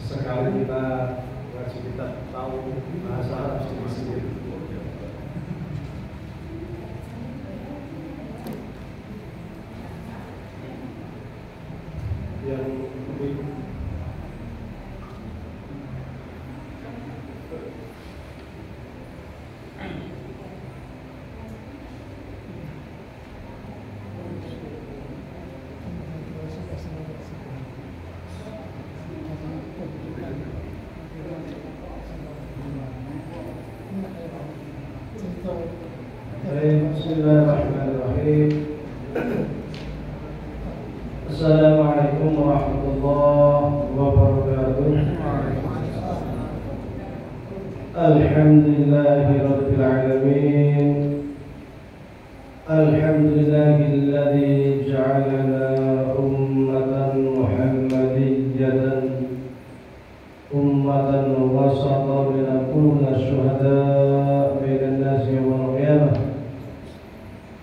sekali kita ngaji kita tahu bahasa Arab sedikit-sedikit. Yang lebih Bismillahirrahmanirrahim. Assalamualaikum warahmatullahi wabarakatuh. Alhamdulillahirabbil alamin. Alhamdulillahilladzi ja'alana ummatan muhammadiyyatan ummatan wasatan linakuna syuhada bainan nasi yawmal qiyamah.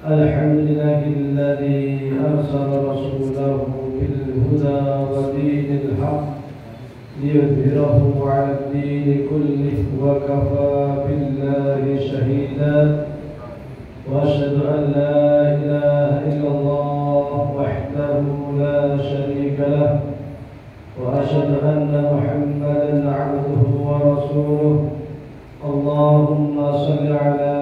Alhamdulillahilladzi arsala rasulahu bil huda wa dinil haqq liyudhhirahu 'ala ad-din kullihi wa kafaa billahi shahida. Wa asyhadu an la ilaha illallah wahdahu la syarika lah wa asyhadu anna Muhammadan 'abduhu wa rasuluh. Allahumma shalli 'ala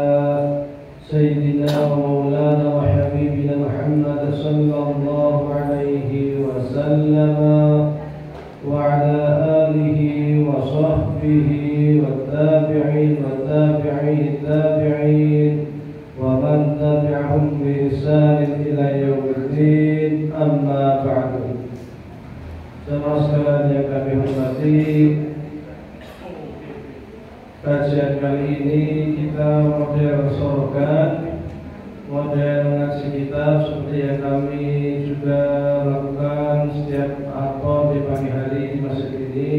Sayyidina wa maulana wa habibina Muhammad sallallahu alaihi wasallam wa ala alihi wa sahbihi wa tabi'in wa tabi'in tabi'in wa man tabi'ahum bi ihsan ila yaumiddin, amma ba'du. Jemaah sekalian yang kami hormati, kajian kali ini kita model sorogan, model ngaji kitab seperti yang kami juga lakukan setiap di pagi hari di masjid ini.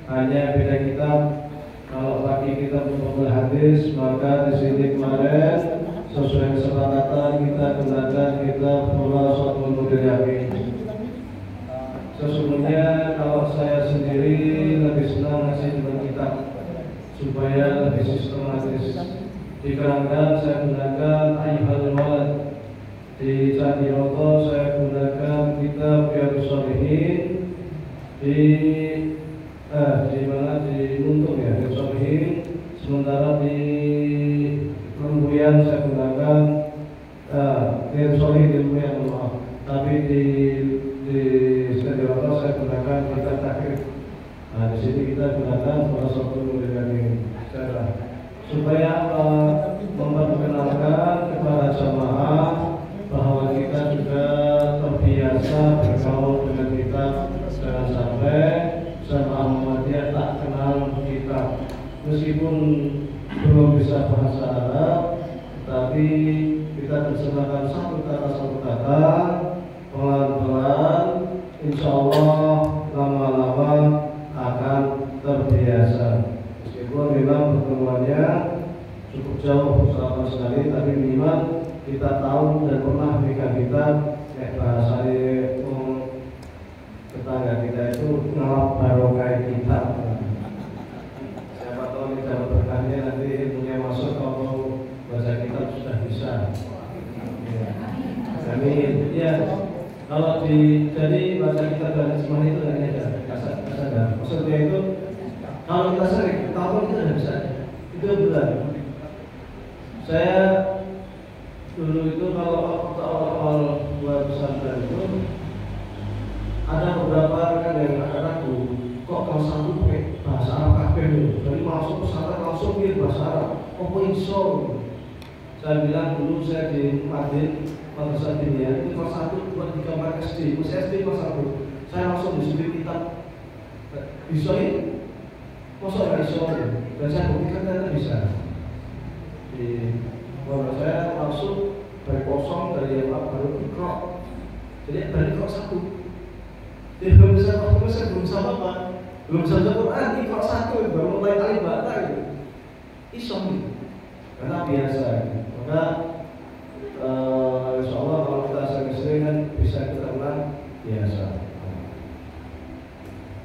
Hanya beda kitab. Kalau pagi kita membaca hadis, maka di sini kemarin sesuai kesepakatan kita gunakan kitab Khulasatul Mujaddid. Sesungguhnya kalau saya sendiri lebih senang ngaji dengan kitab supaya lebih sistematis. Dikarenakan saya gunakan Ayyuhal Walad, di Candi Roto saya gunakan kitab Riyadhus Shalihin, di mana di Muntung ya, Riyadhus Shalihin. Sementara di Rembuyan saya gunakan Riyadhus Shalihin di Rembuyan, tapi di Candi Roto saya gunakan kitab Takrib. Nah, di sini kita gunakan Khulasatul Mujaddid supaya memperkenalkan kepada jamaah bahwa kita juga terbiasa bergaul dengan kitab. Jangan sampai jamaah Muhammadiyah tak kenal kitab. Meskipun belum bisa bahasa Arab, tapi kita terjemahkan satu kata pelan-pelan, insya Allah lama-lama akan terbiasa. Meskipun memang pertemuannya cukup jauh sama sekali, tapi minimal kita tahu dan pernah memegang kitab. Bahasanya tetangga kita itu ngelap barokah kitab. Siapa tahu kita berkahnya nanti ilmunya masuk, kalau baca kitab sudah bisa. Amin. Ya. Kalau jadi baca kitab dan semua itu hanya ada kasar. Maksudnya itu kalau kita sering tahu itu tidak bisa. Itu benar. Saya dulu itu kalau awal buat pesantren itu ada beberapa rekan yang ragu, kok kalau satu pakai bahasa Arab kabeh lho. Jadi masuk pesantren langsung dia bahasa Arab. Apa iso? Saya bilang dulu saya di Madin Madrasah Diniyah itu kelas 1 buat 3 4 SD, masih SD kelas 1. Saya langsung disuruh kitab. Bisa ini? Masa nggak bisa? Dan saya buktikan ternyata bisa. Di bahwa saya masuk dari kosong, dari apa baru ikro. Jadi dari ikro 1. Jadi belum bisa waktu saya belum bisa apa, belum bisa baca Quran, ikro 1 baru mulai alif bata gitu. Isom gitu. Karena biasa gitu. Maka insya Allah kalau kita sering-sering kan bisa kita ulang biasa.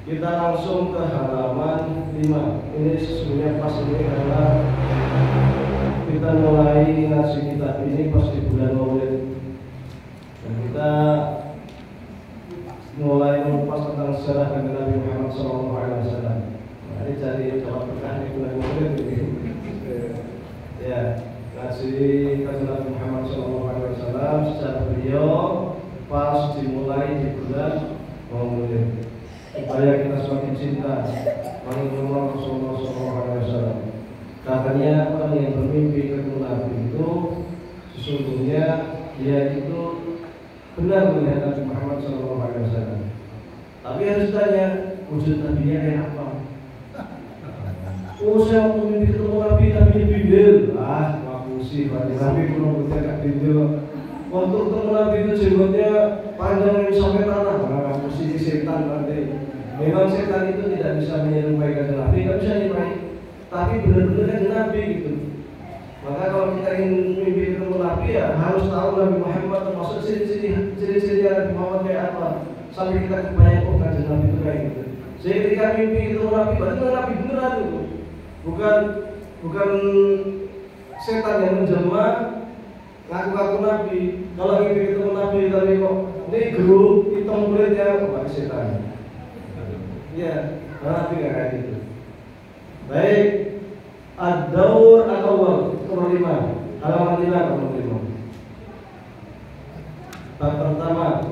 Kita langsung ke halaman 5. Ini sesungguhnya pas ini karena kita mulai ngaji kitab ini pas di bulan Maulid. Dan kita mulai mengupas tentang sejarah Nabi Muhammad SAW. Nah, ini cari jawab pertanyaan di bulan Maulid ini. Ya, ngaji Nabi Muhammad SAW secara beliau pas dimulai di bulan Maulid. Supaya kita semakin cinta mengenal Rasulullah SAW. Katanya orang yang bermimpi ketemu Nabi itu sesungguhnya dia itu benar melihat Nabi Muhammad SAW. Tapi harus tanya wujud Nabi-nya kayak apa? Oh, saya mau mimpi ketemu Nabi, Nabi bindil. Ngaku sih, Nabi belum bertekad bindil. Waktu ketemu Nabi itu jenggotnya panjang sampai tanah. Ngaku sih setan nanti. Memang setan itu tidak bisa menyerupai kanjeng Nabi, tidak bisa menyerupai, tapi benar-benar kanjeng Nabi gitu. Maka kalau kita ingin mimpi ketemu Nabi ya harus tahu Nabi Muhammad termasuk ciri-ciri Nabi Muhammad kayak apa. Sampai kita kebanyakan kanjeng Nabi itu kayak gitu. Jadi ketika mimpi ketemu Nabi, berarti Nabi beneran itu. Bukan setan yang menjelma ngaku-ngaku Nabi. Kalau mimpi ketemu Nabi tapi kok ini geruk hitam kulitnya, bukan setan. Ya, Nabi nggak kayak gitu. Baik, ad-daur al-awwal nomor 5, halaman 5 nomor 5. Bab pertama.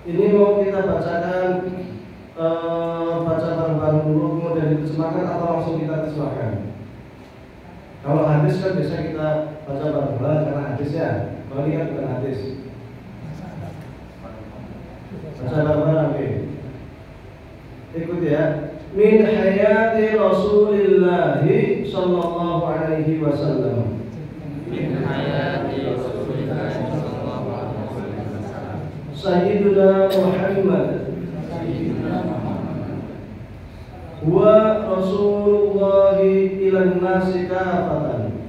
Ini mau kita bacakan baca bareng-bareng dulu kemudian diterjemahkan atau langsung kita terjemahkan. Kalau hadis kan biasa kita baca bareng-bareng karena hadis ya. Kalau ini kan bukan hadis. Baca bareng-bareng. Okay. Ikut ya. Min hayati Rasulillah sallallahu alaihi wasallam. Min hayati Rasulillah sallallahu alaihi wasallam. Sayyiduna Muhammad wa Rasulullah ilan nasi kafatan.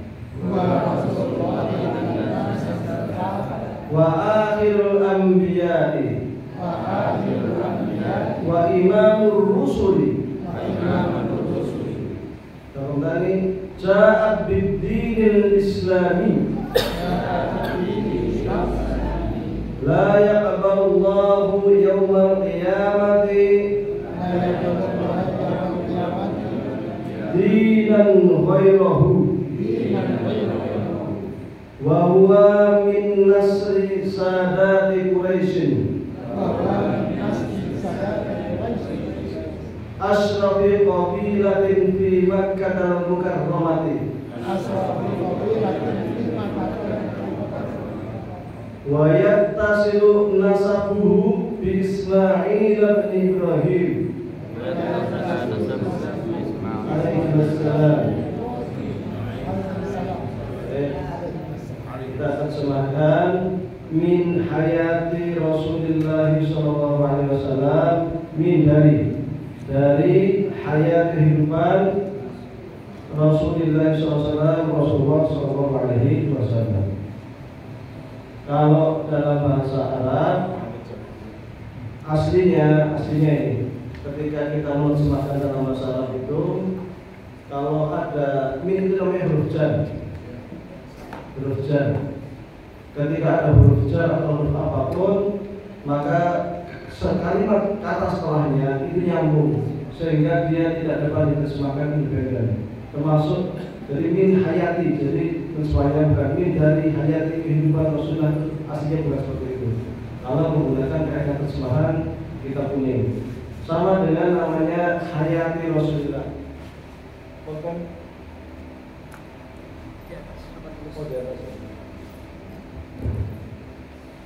Wa akhirul anbiya'i wa imamur rusuli. Kemudian ja'at bid-dinil islami la yaqbalullahu yawmal qiyamati dinan ghairahu wa huwa min nasri sadati Quraisyin asrafi qabilatin fi Makkah al-Mukarramati wa yattasilu nasabuhu bi Ismail bin Ibrahim alaihi salam. Kita terjemahkan min hayati Rasulullah sallallahu alaihi wasallam, min dari hayat kehidupan Rasulullah SAW, Rasulullah SAW. Kalau dalam bahasa Arab aslinya ini ketika kita menerjemahkan dalam bahasa Arab itu kalau ada min itu namanya huruf jar. Ketika ada huruf jar atau huruf apapun maka sekalimat kata setelahnya itu nyambung sehingga dia tidak dapat diterjemahkan independen. Termasuk dari min hayati, jadi terjemahnya bukan min dari hayati kehidupan Rasulullah, aslinya bukan seperti itu. Kalau menggunakan kaidah terjemahan kita kuning, sama dengan namanya hayati Rasulullah. Bukan? Oh, di atas.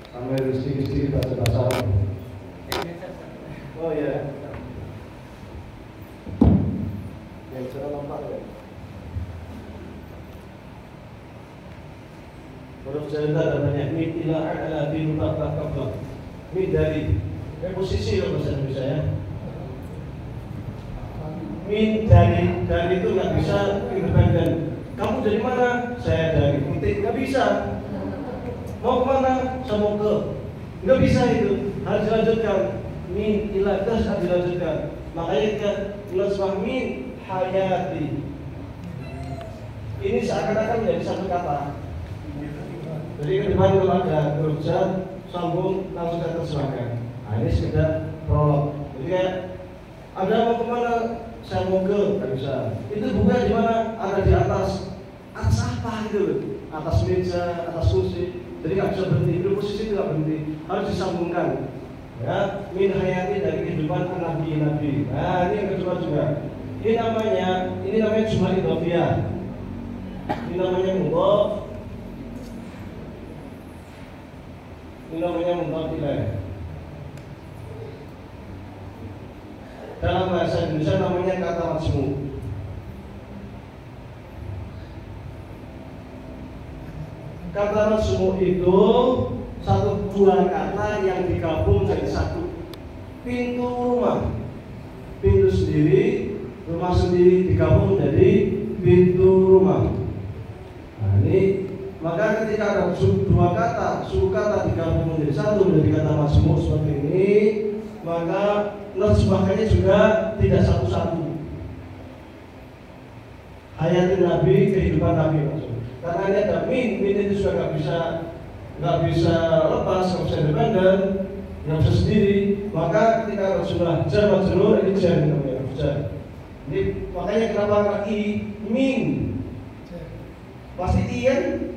Sampai sedikit bahasa Arab. Oh ya. Yang cara nampak ya. Huruf jar ada banyak. Min ila a'la fi mutaqaq qabla. Min dari posisi loh bahasa Indonesia ya. Min dari itu nggak bisa independen. Kamu dari mana? Saya dari titik. Nggak bisa. Mau kemana? Saya mau ke. Nggak bisa itu. Harus dilanjutkan. min ila terus dilanjutkan. Makanya kita nasbah min hayati. Ini seakan-akan menjadi satu kata. Jadi ke depan kalau ada huruf jar sambung langsung kita terjemahkan. Nah, ini sekedar prolog. Jadi kayak Anda mau kemana? Saya mau ke, nggak bisa. Itu bukan di mana? Ada di atas apa gitu? Atas meja, atas kursi. Jadi nggak bisa berhenti. Itu posisi itu nggak berhenti. Harus disambungkan. Ya, min hayati dari kehidupan nabi-nabi. Nah, ini yang kedua juga. Ini namanya jumlah idhofiyah. Ini namanya mudhof. Ini namanya mudhof ilaih. Dalam bahasa Indonesia namanya kata majmu'. Kata majmu' itu dua kata yang digabung jadi satu. Pintu rumah, pintu sendiri, rumah sendiri digabung menjadi pintu rumah. Nah, ini maka ketika ada dua kata, suku kata digabung menjadi satu menjadi kata majmu' seperti ini, maka nasbahnya juga tidak satu-satu. Hayat Nabi, kehidupan Nabi maksud. Karena ini ada min itu juga nggak bisa lepas, nggak bisa independen, nggak bisa sendiri. Maka ketika Rasulullah jar majrur ini jar namanya jar. Ini makanya kenapa i min pasti ian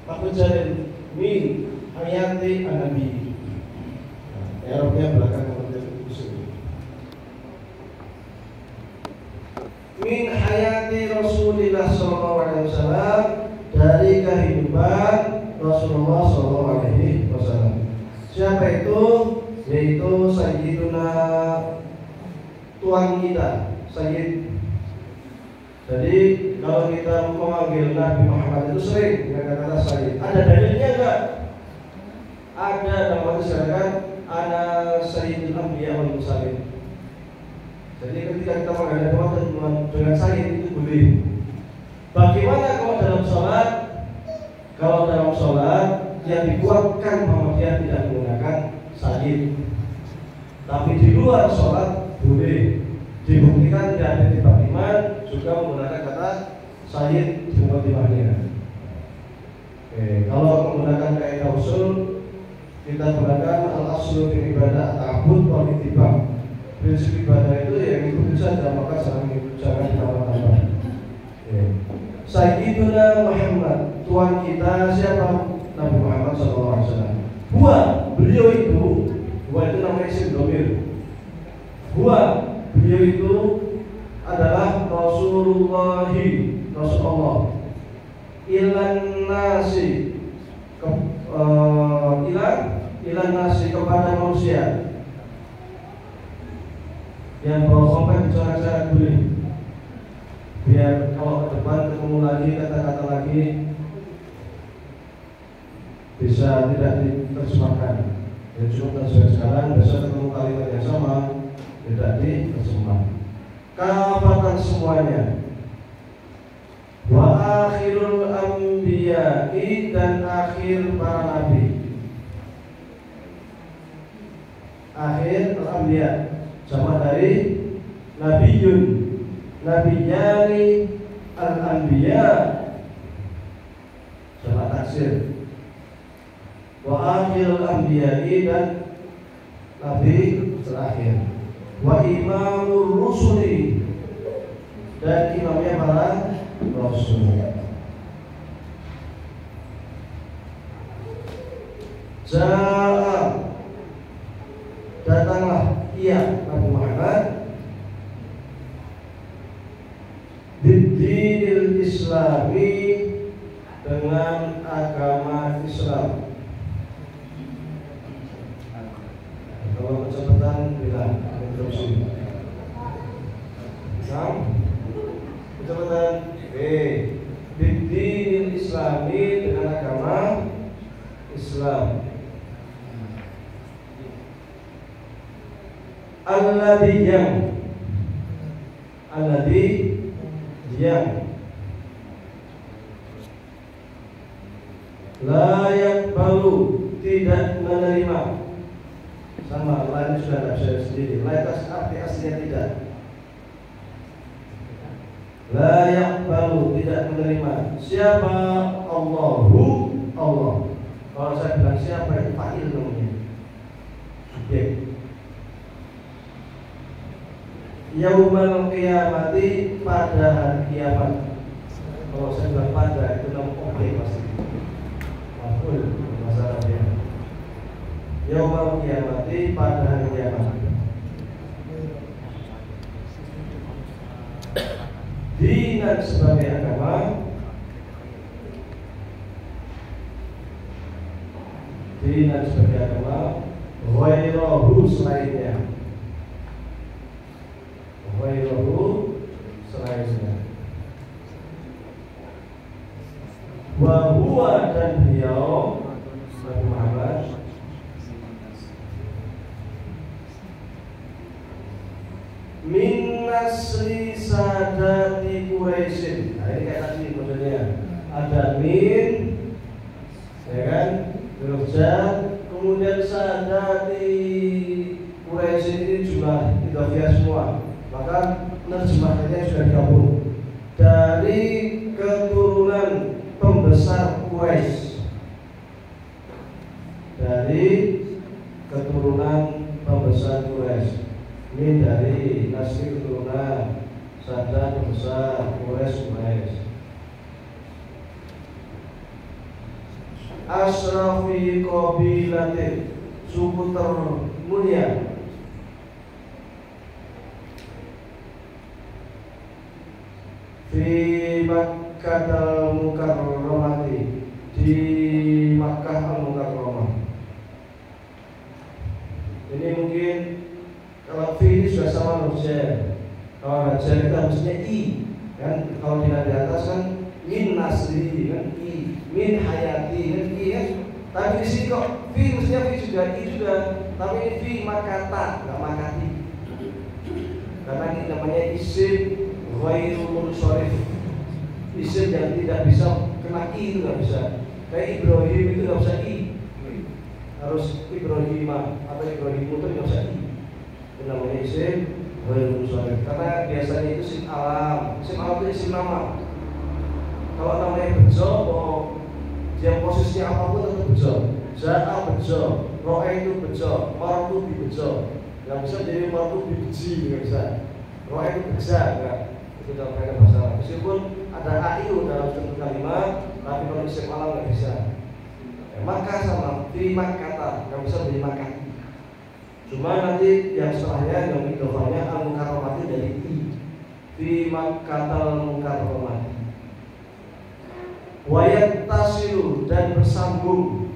aku jarin min hayati Nabi. Arabnya belakang min hayati Rasulullah SAW, dari kehidupan Rasulullah SAW. Siapa itu? Yaitu Sayyiduna, Tuhan kita, Sayyid. Jadi kalau kita memanggil Nabi Muhammad itu sering dengan kata Sayyid. Ada dalilnya enggak? Ada, dalam hadis dikatakan ana Sayyidul Anbiya wal Mursalin. Jadi ketika kita menghadap Allah dengan Sayyid itu boleh. Bagaimana kalau dalam sholat? Kalau dalam sholat yang dikuatkan bahwa dia tidak menggunakan Sayyid. Tapi di luar sholat boleh. Dibuktikan tidak ada tiba iman juga menggunakan kata Sayyid di mukadimahnya. Kalau menggunakan kaidah usul, kita gunakan al-aslu fi ibadah ta'abbud wal ittibah. Prinsip ibadah itu yang ikuti saja, maka jangan ditambah-tambah. Sayyiduna Muhammad, Tuhan kita siapa? Nabi Muhammad SAW. Beliau itu namanya isim dhamir. Beliau itu adalah Rasulullah. Ilan nasi kepada manusia. Yang bawa kompak bicara dulu, biar kalau ke depan ketemu lagi kata-kata lagi bisa tidak diterjemahkan. Ya cuma terjemah sekarang, besok ketemu kalimat yang sama tidak diterjemah. Kafatan semuanya. Wa akhirul anbiya'i, dan akhir para nabi. Akhir al-anbiya sama dari nabiyun, nabiyani, al-anbiya sama taksir. Wa akhirul anbiya'i, dan nabi terakhir. Wa imamur rusuli, dan imamnya para rasul. Ja'a, datanglah ia Nabi Muhammad bidinil Islami, dengan agama Islam. Kalau kecepatan bilang interupsi. Kecepatan bidinil Islami, dengan agama Islam. Alladhi yang la yaqbalu, tidak menerima sama lain sudah tidak bisa sendiri. La itu arti aslinya tidak. La yaqbalu, tidak menerima. Siapa? Allahu, Allah. Kalau saya bilang siapa, itu fa'il namanya, subjek. Yaumal qiyamati, pada hari kiamat. Kalau saya bilang pada, itu nama objek pasti. Maf'ul, masalah dia. Yaumal qiyamati, pada hari kiamat. Dinan sebagai agama, dinan sebagai agama, ghairahu selainnya, ghairahu selainnya. Wa huwa, dan beliau Nabi Muhammad min nasri sadati Quraisyin. Nah, ini kayak tadi modelnya. Ada min, ya kan? Derajat, kemudian sadati Quraisyin ini jumlah idhofiyah semua. Maka penerjemahannya sudah digabung. Dari keturunan pembesar Quraisy. Dari keturunan pembesar Quraisy. Min dari nasri keturunan sadat pembesar Quraisy. Asrafi qabilatin, suku termulia. Fi Makkah al-Mukarramati, di Makkah al-Mukarramah. Ini mungkin kalau fi ini sudah sama huruf. Kalau huruf itu harusnya i, kan? Kalau tidak di atas kan min nasri, kan i, min hayati, kan i, kan? Tapi di sini kok fi, mestinya fi juga, i juga. Tapi ini fi makata, nggak makati. Karena ini namanya isim ghairul munsharif, isim yang tidak bisa kena i, itu nggak bisa. Kayak Ibrahim itu nggak bisa i, harus Ibrahimah atau Ibrahim itu nggak bisa i. Itu namanya isim ghairul munsharif. Karena biasanya itu isim alam. Isim alam itu isim nama. Kalau namanya bejo, dia posisinya apapun tetap bejo. Za'a bejo, ro'a itu bejo, martu bi bejo. Nggak bisa jadi martu bi beji, nggak bisa. Ro'a itu beja, enggak. Itu dalam kaidah bahasa Arab. Meskipun ada a'iu dalam satu kalimat, tapi kalau isim alam nggak bisa. Maka sama terima kata, nggak bisa menjadi makan. Cuma nanti yang setelahnya yang idhofahnya al-mukarramati dari i. Fi Makkatal Mukarramati. Wayat tasilu, dan bersambung.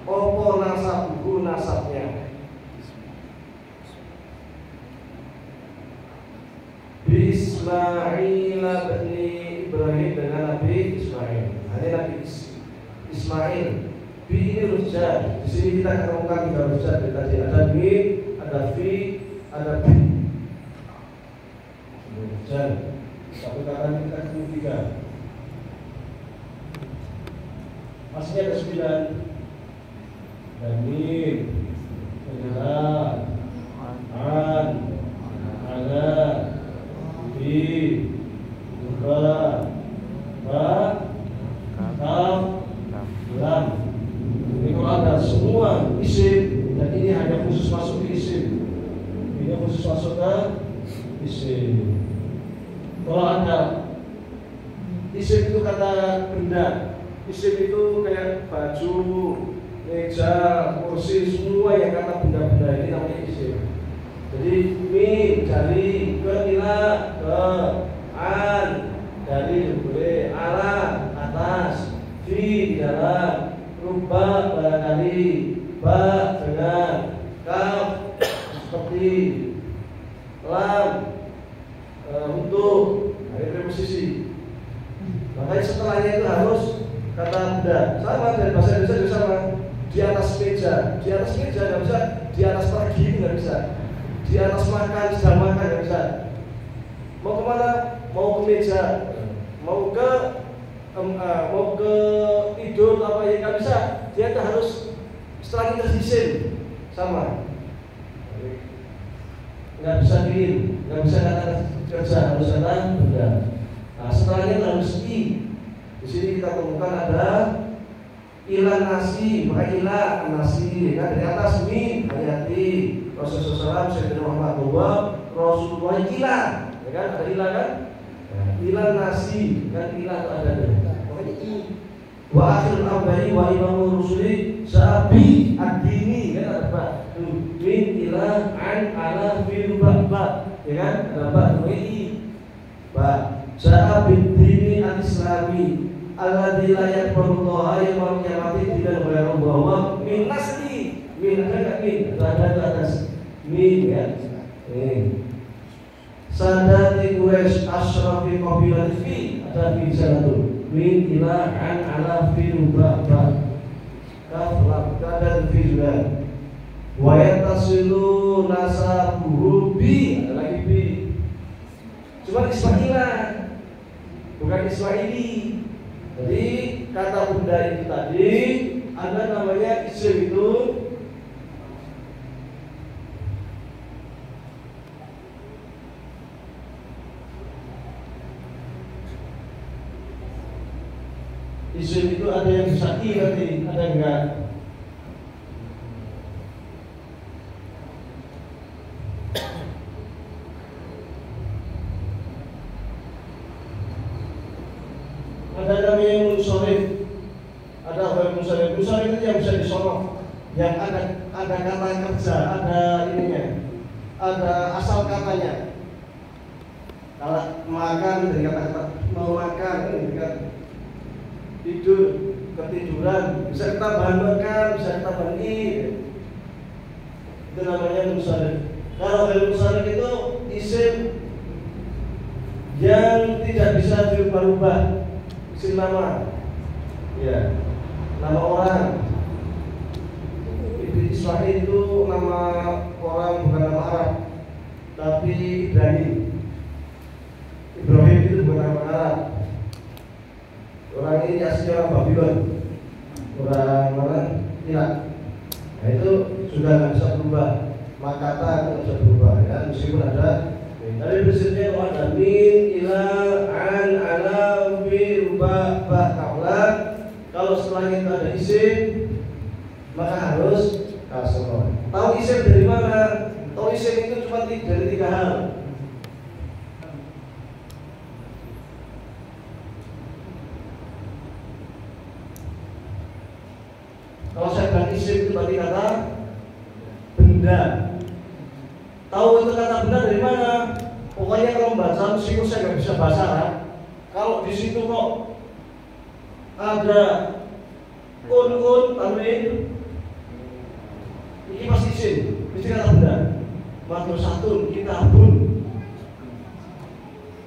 Opo nasabuhu, nasabnya. Ismail bin Ibrahim, dengan Nabi Ismail. Ini Nabi Ismail. Bi ini rujat. Di sini kita ketemukan 3 rujat. Tadi ada bi, ada fi, ada bi. Rujat. Satu kata kita ketemu 3. Masih ada 9. Dan mim, an, ala, bi, ba, kaf, lam. Ini kalau ada semua isim, dan ini hanya khusus masuk ke isim. Ini khusus masuk ke isim. Kalau ada isim itu kata benda, isim itu kayak baju, meja, kursi, semua yang kata benda-benda ini namanya isim. Jadi min dari, ke ila, ke, an dari, boleh, ala atas, fi di dalam, ruba barangkali, ba dengan, kaf seperti, lam untuk, dari preposisi. Makanya setelahnya itu harus kata benda. Sama dari bahasa Indonesia juga sama. Di atas meja nggak bisa. Di atas pergi nggak bisa. Di atas makan, sedang makan nggak bisa. Mau kemana? Mau ke meja, mau ke mau ke tidur apa ya nggak bisa, dia harus setelah kita isim sama, nggak bisa diem, nggak bisa kata kerja, harus kata benda. Nah setelahnya harus i. Di sini kita temukan ada ilah nasi, maka ilah nasi kan dari atas min hati Rasulullah SAW Muhammad bahwa Rasulullah ilah, ya kan ada ilah kan, ilah nasi kan ilah itu ada makanya i. Wa akhir al-amri wa imamu rusuli sabi ad-dini kan ada apa? Min ilah an ala fil ba, ya kan ada ba i ba sabi dini al-islami alladzi la yaqbalullaha yaumal qiyamati tidak ghairu bahwa min nasli min ada min ada atas min ya sadati Quraisy asyrafi qabilati fi ada fi sanatu min ila an ala fi ba kaf lam ada fi juga wa yatasilu nasabuhu bi ada lagi bi cuma Ismailah bukan Ismaili. Jadi kata bunda itu tadi ada namanya isim itu ada yang bisa i nanti, ada yang enggak. Ada namanya munsharif, ada munsharif. Munsharif itu yang bisa disorot, yang ada kata kerja, ada ininya, ada asal katanya. Kalau makan dari kata-kata mau makan, tidur, ketiduran, bisa kita bahan makan, bisa kita bahan itu namanya munsharif. Kalau munsharif itu isim yang tidak bisa dirubah-rubah. Isim nama, ya, nama orang. Ismail itu nama orang bukan nama Arab, tapi Ibrahim. Ibrahim itu bukan nama Arab. Orang ini aslinya orang Babylon, orang Irak. Nah itu sudah nggak bisa berubah. Makata itu nggak bisa berubah, ya, meskipun ada. Tapi prinsipnya kalau ada min, ila, an, ala, fi, ba, kaulah. Kalau setelah itu ada isim, maka harus kasroh. Tahu isim dari mana? Tahu isim itu cuma dari tiga hal. Kalau saya bilang isim itu berarti kata benda. Tahu itu kata benda dari mana? Pokoknya kalau membaca meskipun saya nggak bisa bahasa Arab, kalau di situ kok ada tanwin, ini pasti isim, mesti kata benda. Madrasatun, kitabun,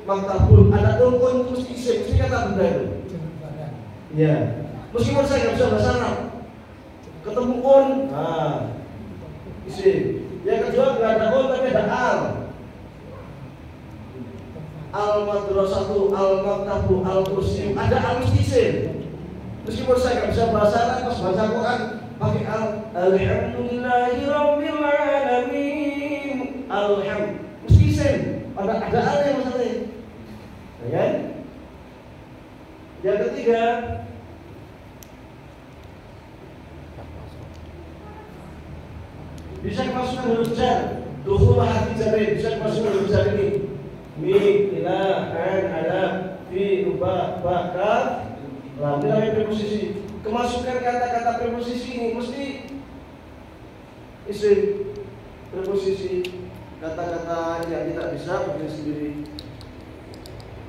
maktabun, ada kun itu mesti isim, mesti kata benda itu. Ya, meskipun saya nggak bisa bahasa Arab, ketemu kun, nah isim. Yang kedua nggak ada kun tapi ada al-madrasatu, al-maktabu, al-kursi, ada al-isim. Meskipun saya nggak bisa bahasa Arab, pas baca Quran pakai alhamdulillahi rabbil alamin, mesti isim. Ada al yang masalahnya, ya kan? Yang ketiga bisa dimasukkan huruf jar, dukhul hati jari, bisa dimasukkan huruf jar ini. Mi, ila, an, ada, fi, ba, kaf. Nah, nilai preposisi. Kemasukan kata-kata preposisi ini mesti isim. Preposisi kata-kata yang tidak bisa berdiri sendiri.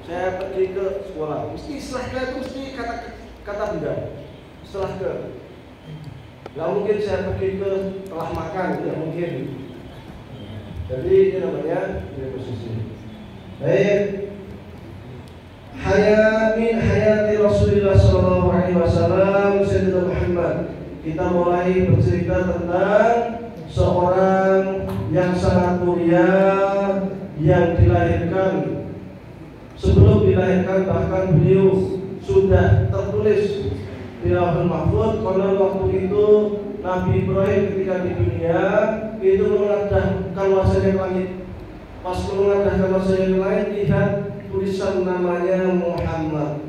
Saya pergi ke sekolah, mesti setelah ke itu mesti kata benda. Setelah ke, nggak mungkin saya pergi ke telah makan, tidak mungkin. Jadi ini namanya preposisi. Baik. Min hayati Rasulullah sallallahu alaihi wasallam Sayyidina Muhammad. Kita mulai bercerita tentang seorang yang sangat mulia yang dilahirkan. Sebelum dilahirkan bahkan beliau sudah tertulis di Lauhul Mahfuz. Karena waktu itu Nabi Ibrahim ketika di dunia itu mengadahkan wajahnya ke langit. Pas mengadahkan wajahnya ke langit, lihat tulisan namanya Muhammad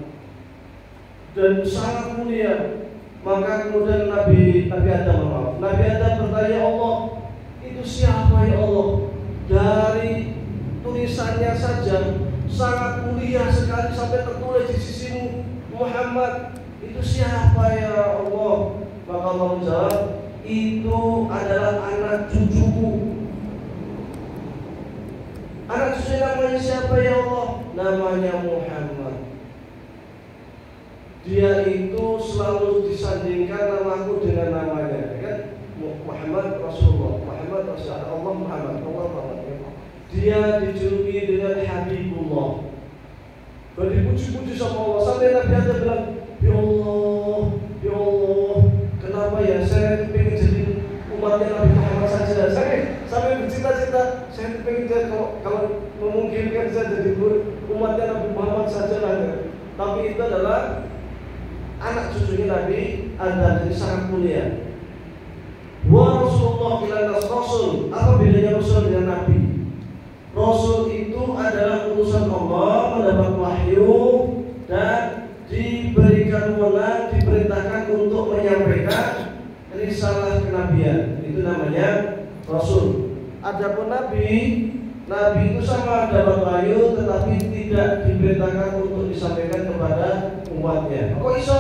dan sangat mulia. Maka kemudian Nabi Adam bertanya, Allah, itu siapa ya Allah? Dari tulisannya saja sangat mulia sekali sampai tertulis di sisimu Muhammad. Itu siapa ya Allah? Maka Allah menjawab, itu adalah anak cucuku. Anak cucu namanya siapa ya Allah? Namanya Muhammad. Dia itu selalu disandingkan namaku dengan namanya, kan? Muhammad Rasulullah, Muhammad Rasulullah, Allah Muhammad, Allah Muhammad. Dia dijuluki dengan Habibullah. Dipuji-puji sama Allah sampai Nabi Adam bilang, ya Allah, kenapa ya saya ingin jadi umatnya Nabi Muhammad saja. Saya sampai bercita-cita, saya ingin jadi kalau memungkinkan saya jadi umatnya Nabi Muhammad saja lah. Tapi itu adalah anak cucunya Nabi Adam, jadi sangat mulia. Wa Rasulullah ila Rasul. Apa bedanya Rasul dengan Nabi? Rasul itu adalah utusan Allah, mendapat wahyu dan diberikan wewenang, diperintahkan untuk menyampaikan risalah kenabian. Itu namanya Rasul. Adapun Nabi itu sama dapat wahyu tetapi tidak diperintahkan untuk disampaikan kepada umatnya. Kok iso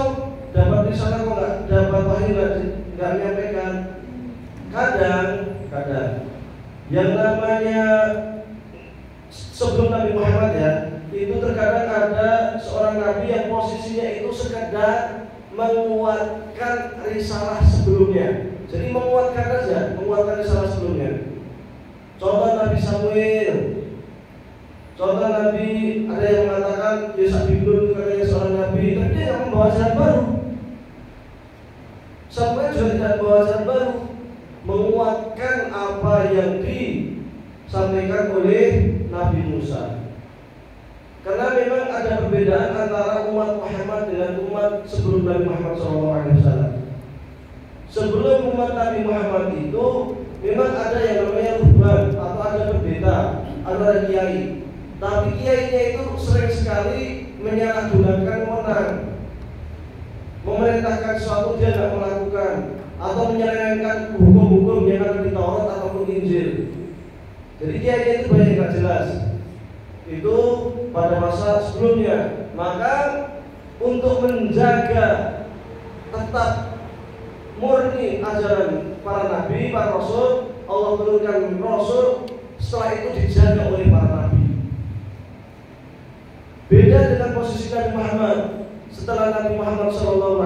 dapat risalah kok nggak dapat wahyu, nggak menyampaikan? Kadang yang namanya sebelum Nabi Muhammad ya, itu terkadang ada seorang nabi yang posisinya itu sekadar menguatkan risalah sebelumnya. Jadi menguatkan risalah sebelumnya. Contoh Nabi Samuel, contoh Nabi, ada yang mengatakan Yesaya itu katanya seorang nabi, tapi dia tidak membawa ajaran baru. Samuel juga tidak membawa ajaran baru, menguatkan apa yang disampaikan oleh Nabi Musa. Karena memang ada perbedaan antara umat Muhammad dengan umat sebelum Nabi Muhammad SAW. Sebelum umat Nabi Muhammad itu memang ada yang namanya ruhban atau ada pendeta, ada kiai. Tapi kiainya itu sering sekali menyalahgunakan wewenang, memerintahkan sesuatu dia tidak melakukan, atau menyelewengkan hukum-hukum yang ada di Taurat ataupun Injil. Jadi kiainya itu banyak yang jelas. Itu pada masa sebelumnya. Maka untuk menjaga tetap murni ajaran para nabi, para rasul, Allah turunkan rasul, setelah itu dijaga oleh para nabi. Beda dengan posisi Nabi Muhammad. Setelah Nabi Muhammad SAW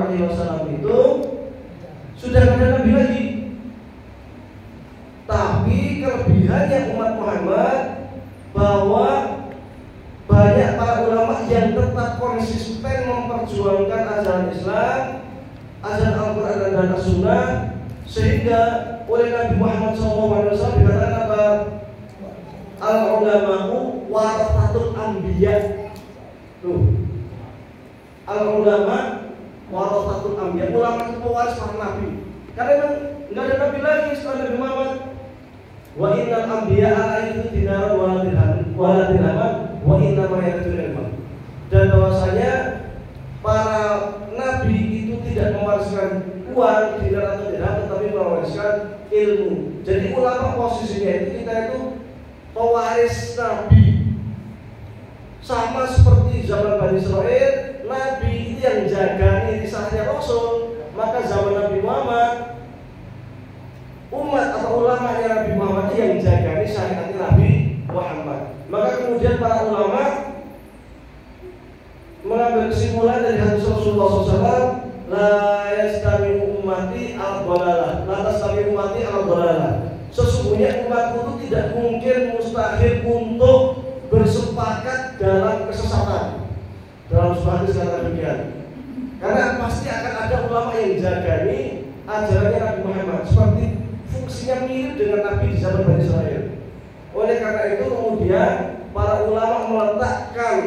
itu sudah tidak ada nabi lagi. Tapi kelebihannya umat Muhammad bahwa banyak para ulama yang tetap konsisten memperjuangkan ajaran Islam, ajaran Al-Quran dan As-Sunnah, sehingga oleh Nabi Muhammad SAW dikatakan apa? Al-ulama'u warathatul anbiya. Tuh, al-ulama warathatul anbiya. Ulama itu pewaris para nabi. Karena memang nggak ada nabi lagi setelah Nabi Muhammad. Wa innal anbiya alaihi dinar wa dirham wa inna ma yatul ilm. Dan bahwasanya para nabi itu tidak mewariskan uang, dinar atau dirham, tetapi mewariskan ilmu. Jadi ulama posisinya itu kita itu pewaris nabi. Sama seperti zaman Bani Israil, nabi itu yang jaga risalahnya Rasul. Maka zaman Nabi Muhammad, umat atau ulamanya Nabi Muhammad yang jaga syariat Nabi Muhammad. Maka kemudian para ulama mengambil kesimpulan dari hadis Rasulullah SAW, la yastawi ummati al-dhalalah, la tastawi ummati al-dhalalah. Sesungguhnya umatku itu tidak mungkin mustahil untuk bersepakat dalam kesesatan. Dalam sebuah hadis kata demikian. Karena pasti akan ada ulama yang jagani ajarannya Nabi Muhammad, seperti fungsinya mirip dengan Nabi di zaman Bani Israil. Oleh karena itu kemudian para ulama meletakkan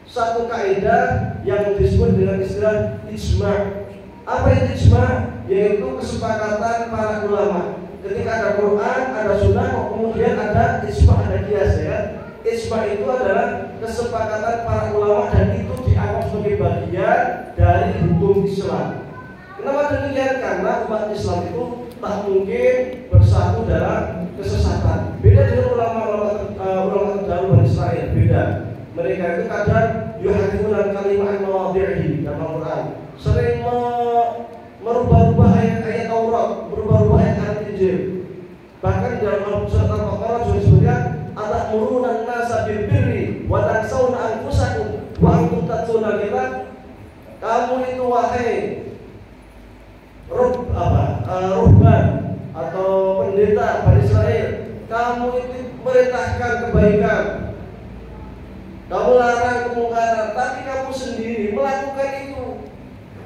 satu kaidah yang disebut dengan istilah ijma'. Apa itu ijma'? Yaitu kesepakatan para ulama. Ketika ada Quran, ada Sunnah, kemudian ada ijma', ada qiyas ya. Ijma' itu adalah kesepakatan para ulama dan itu dianggap sebagai bagian dari hukum Islam. Kenapa demikian? Karena umat Islam itu tak mungkin bersatu dalam kesesatan. Beda dengan ulama terdahulu Bani Israel, beda. Mereka itu kadang yuharifuna kalimah mawadhi'i dalam Al-Quran. Sering merubah-rubah ayat-ayat Taurat, berubah-ubah ayat Injil. Bahkan dalam surat Al-Baqarah juga disebutkan atamuruna an-nasa bil birri wa tansawna anfusakum wa antum tatluna al-kitab. Kamu itu wahai ruhban atau pendeta Bani Israel, kamu itu merintahkan kebaikan, kamu larang kemungkaran, tapi kamu sendiri melakukan itu.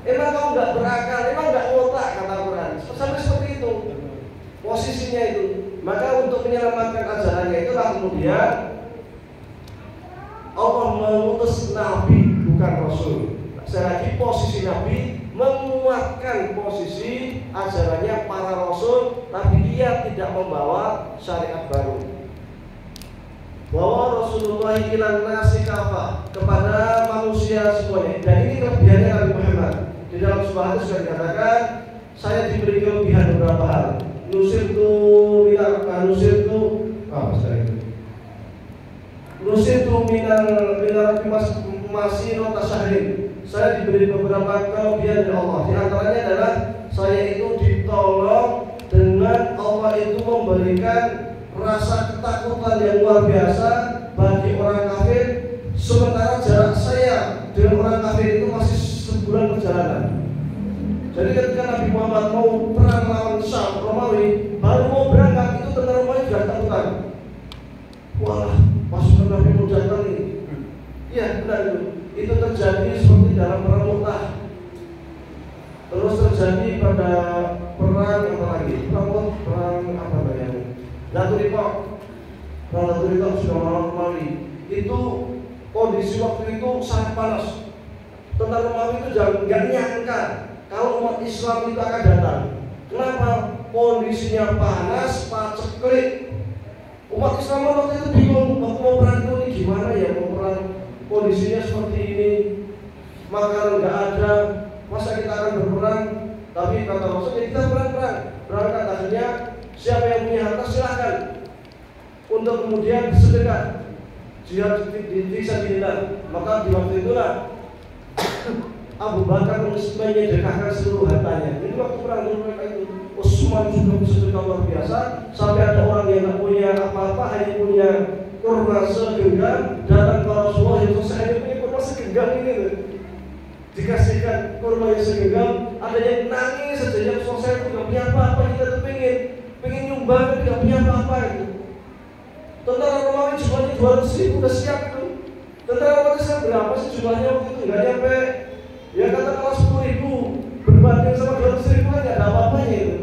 Emang kamu nggak berakal, emang nggak otak, kata Quran. Sampai seperti itu posisinya itu. Maka untuk menyelamatkan ajarannya itulah kemudian Allah mengutus Nabi, bukan Rasul. Sekali lagi posisi Nabi menguatkan posisi ajarannya para Rasul, tapi dia tidak membawa syariat baru. Bahwa Rasulullah ilan nasi kafah, kepada manusia semuanya. Dan ini kelebihannya Nabi Muhammad. Di dalam sebuah hadis sudah dikatakan, saya diberi kelebihan beberapa hal. Nusirtu minal masih nota syahrin. Saya diberi beberapa kelebihan dari Allah. Di antaranya adalah saya itu ditolong dengan Allah itu memberikan rasa ketakutan yang luar biasa bagi orang kafir, sementara jarak saya dengan orang kafir itu masih sebulan perjalanan. Jadi ketika Nabi Muhammad mau perang lawan Syam Romawi, baru mau berangkat itu tentara Romawi sudah ketakutan. Wah, pasukan Nabi mau datang ini. Iya benar itu. Itu terjadi seperti dalam perang Mu'tah. Terus terjadi pada perang apa lagi? Perang apa namanya? Zaturikok. Perang Zaturikok sudah Romawi. Itu kondisi waktu itu sangat panas. Tentara Romawi itu nggak nyangka kalau umat Islam itu akan datang. Kenapa? Kondisinya panas, paceklik. Umat Islam waktu itu bingung, mau perang itu ini gimana ya, mau perang kondisinya seperti ini, makanan nggak ada, masa kita akan berperang? Tapi kata Rasulnya kita berangkat. Akhirnya siapa yang punya harta silahkan untuk kemudian sedekah jihad di sabilillah. Maka di waktu itulah Abu Bakar menyedekahkan seluruh hartanya. Jadi waktu perang mereka itu Utsman juga bersedekah luar biasa, sampai ada orang yang tidak punya apa-apa, hanya punya kurma segenggam, datang ke Rasulullah yang saya punya kurma segenggam ini loh. Dikasihkan kurma yang segenggam, ada yang nangis saja, yang saya itu tidak punya apa-apa, kita tuh pengen nyumbang tapi tidak punya apa-apa itu. Tentara Romawi jumlahnya 200.000 udah siap itu. Tentara Romawi saya berapa sih jumlahnya waktu itu? Nggak nyampe, ya katakanlah 10.000 berbanding sama 200.000 kan nggak ada apa-apanya itu.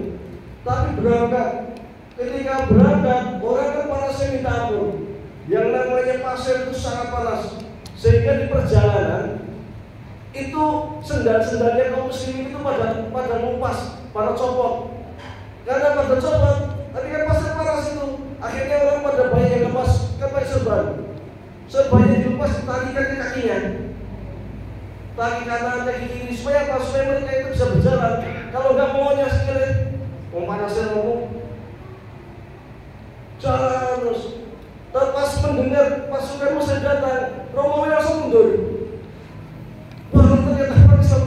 Tapi berangkat, ketika berangkat orang kan panasnya minta ampun. Yang namanya pasir itu sangat panas, sehingga di perjalanan itu sendal-sendalnya kaum muslimin itu pada ngupas, pada copot. Karena pada copot, tadi kan pasir panas itu. Akhirnya orang pada banyak yang lepas, kan pakai serban. Serbannya dilepas, ditarikan ke kakinya. Kaki kanan, kaki kiri, supaya apa? Supaya mereka itu bisa berjalan. Kalau nggak maunya sekali, mau panasnya ngomong, jalan terus. Dan pas mendengar pasukan Muslim datang, Romawi langsung mundur. Wah, ternyata orang Islam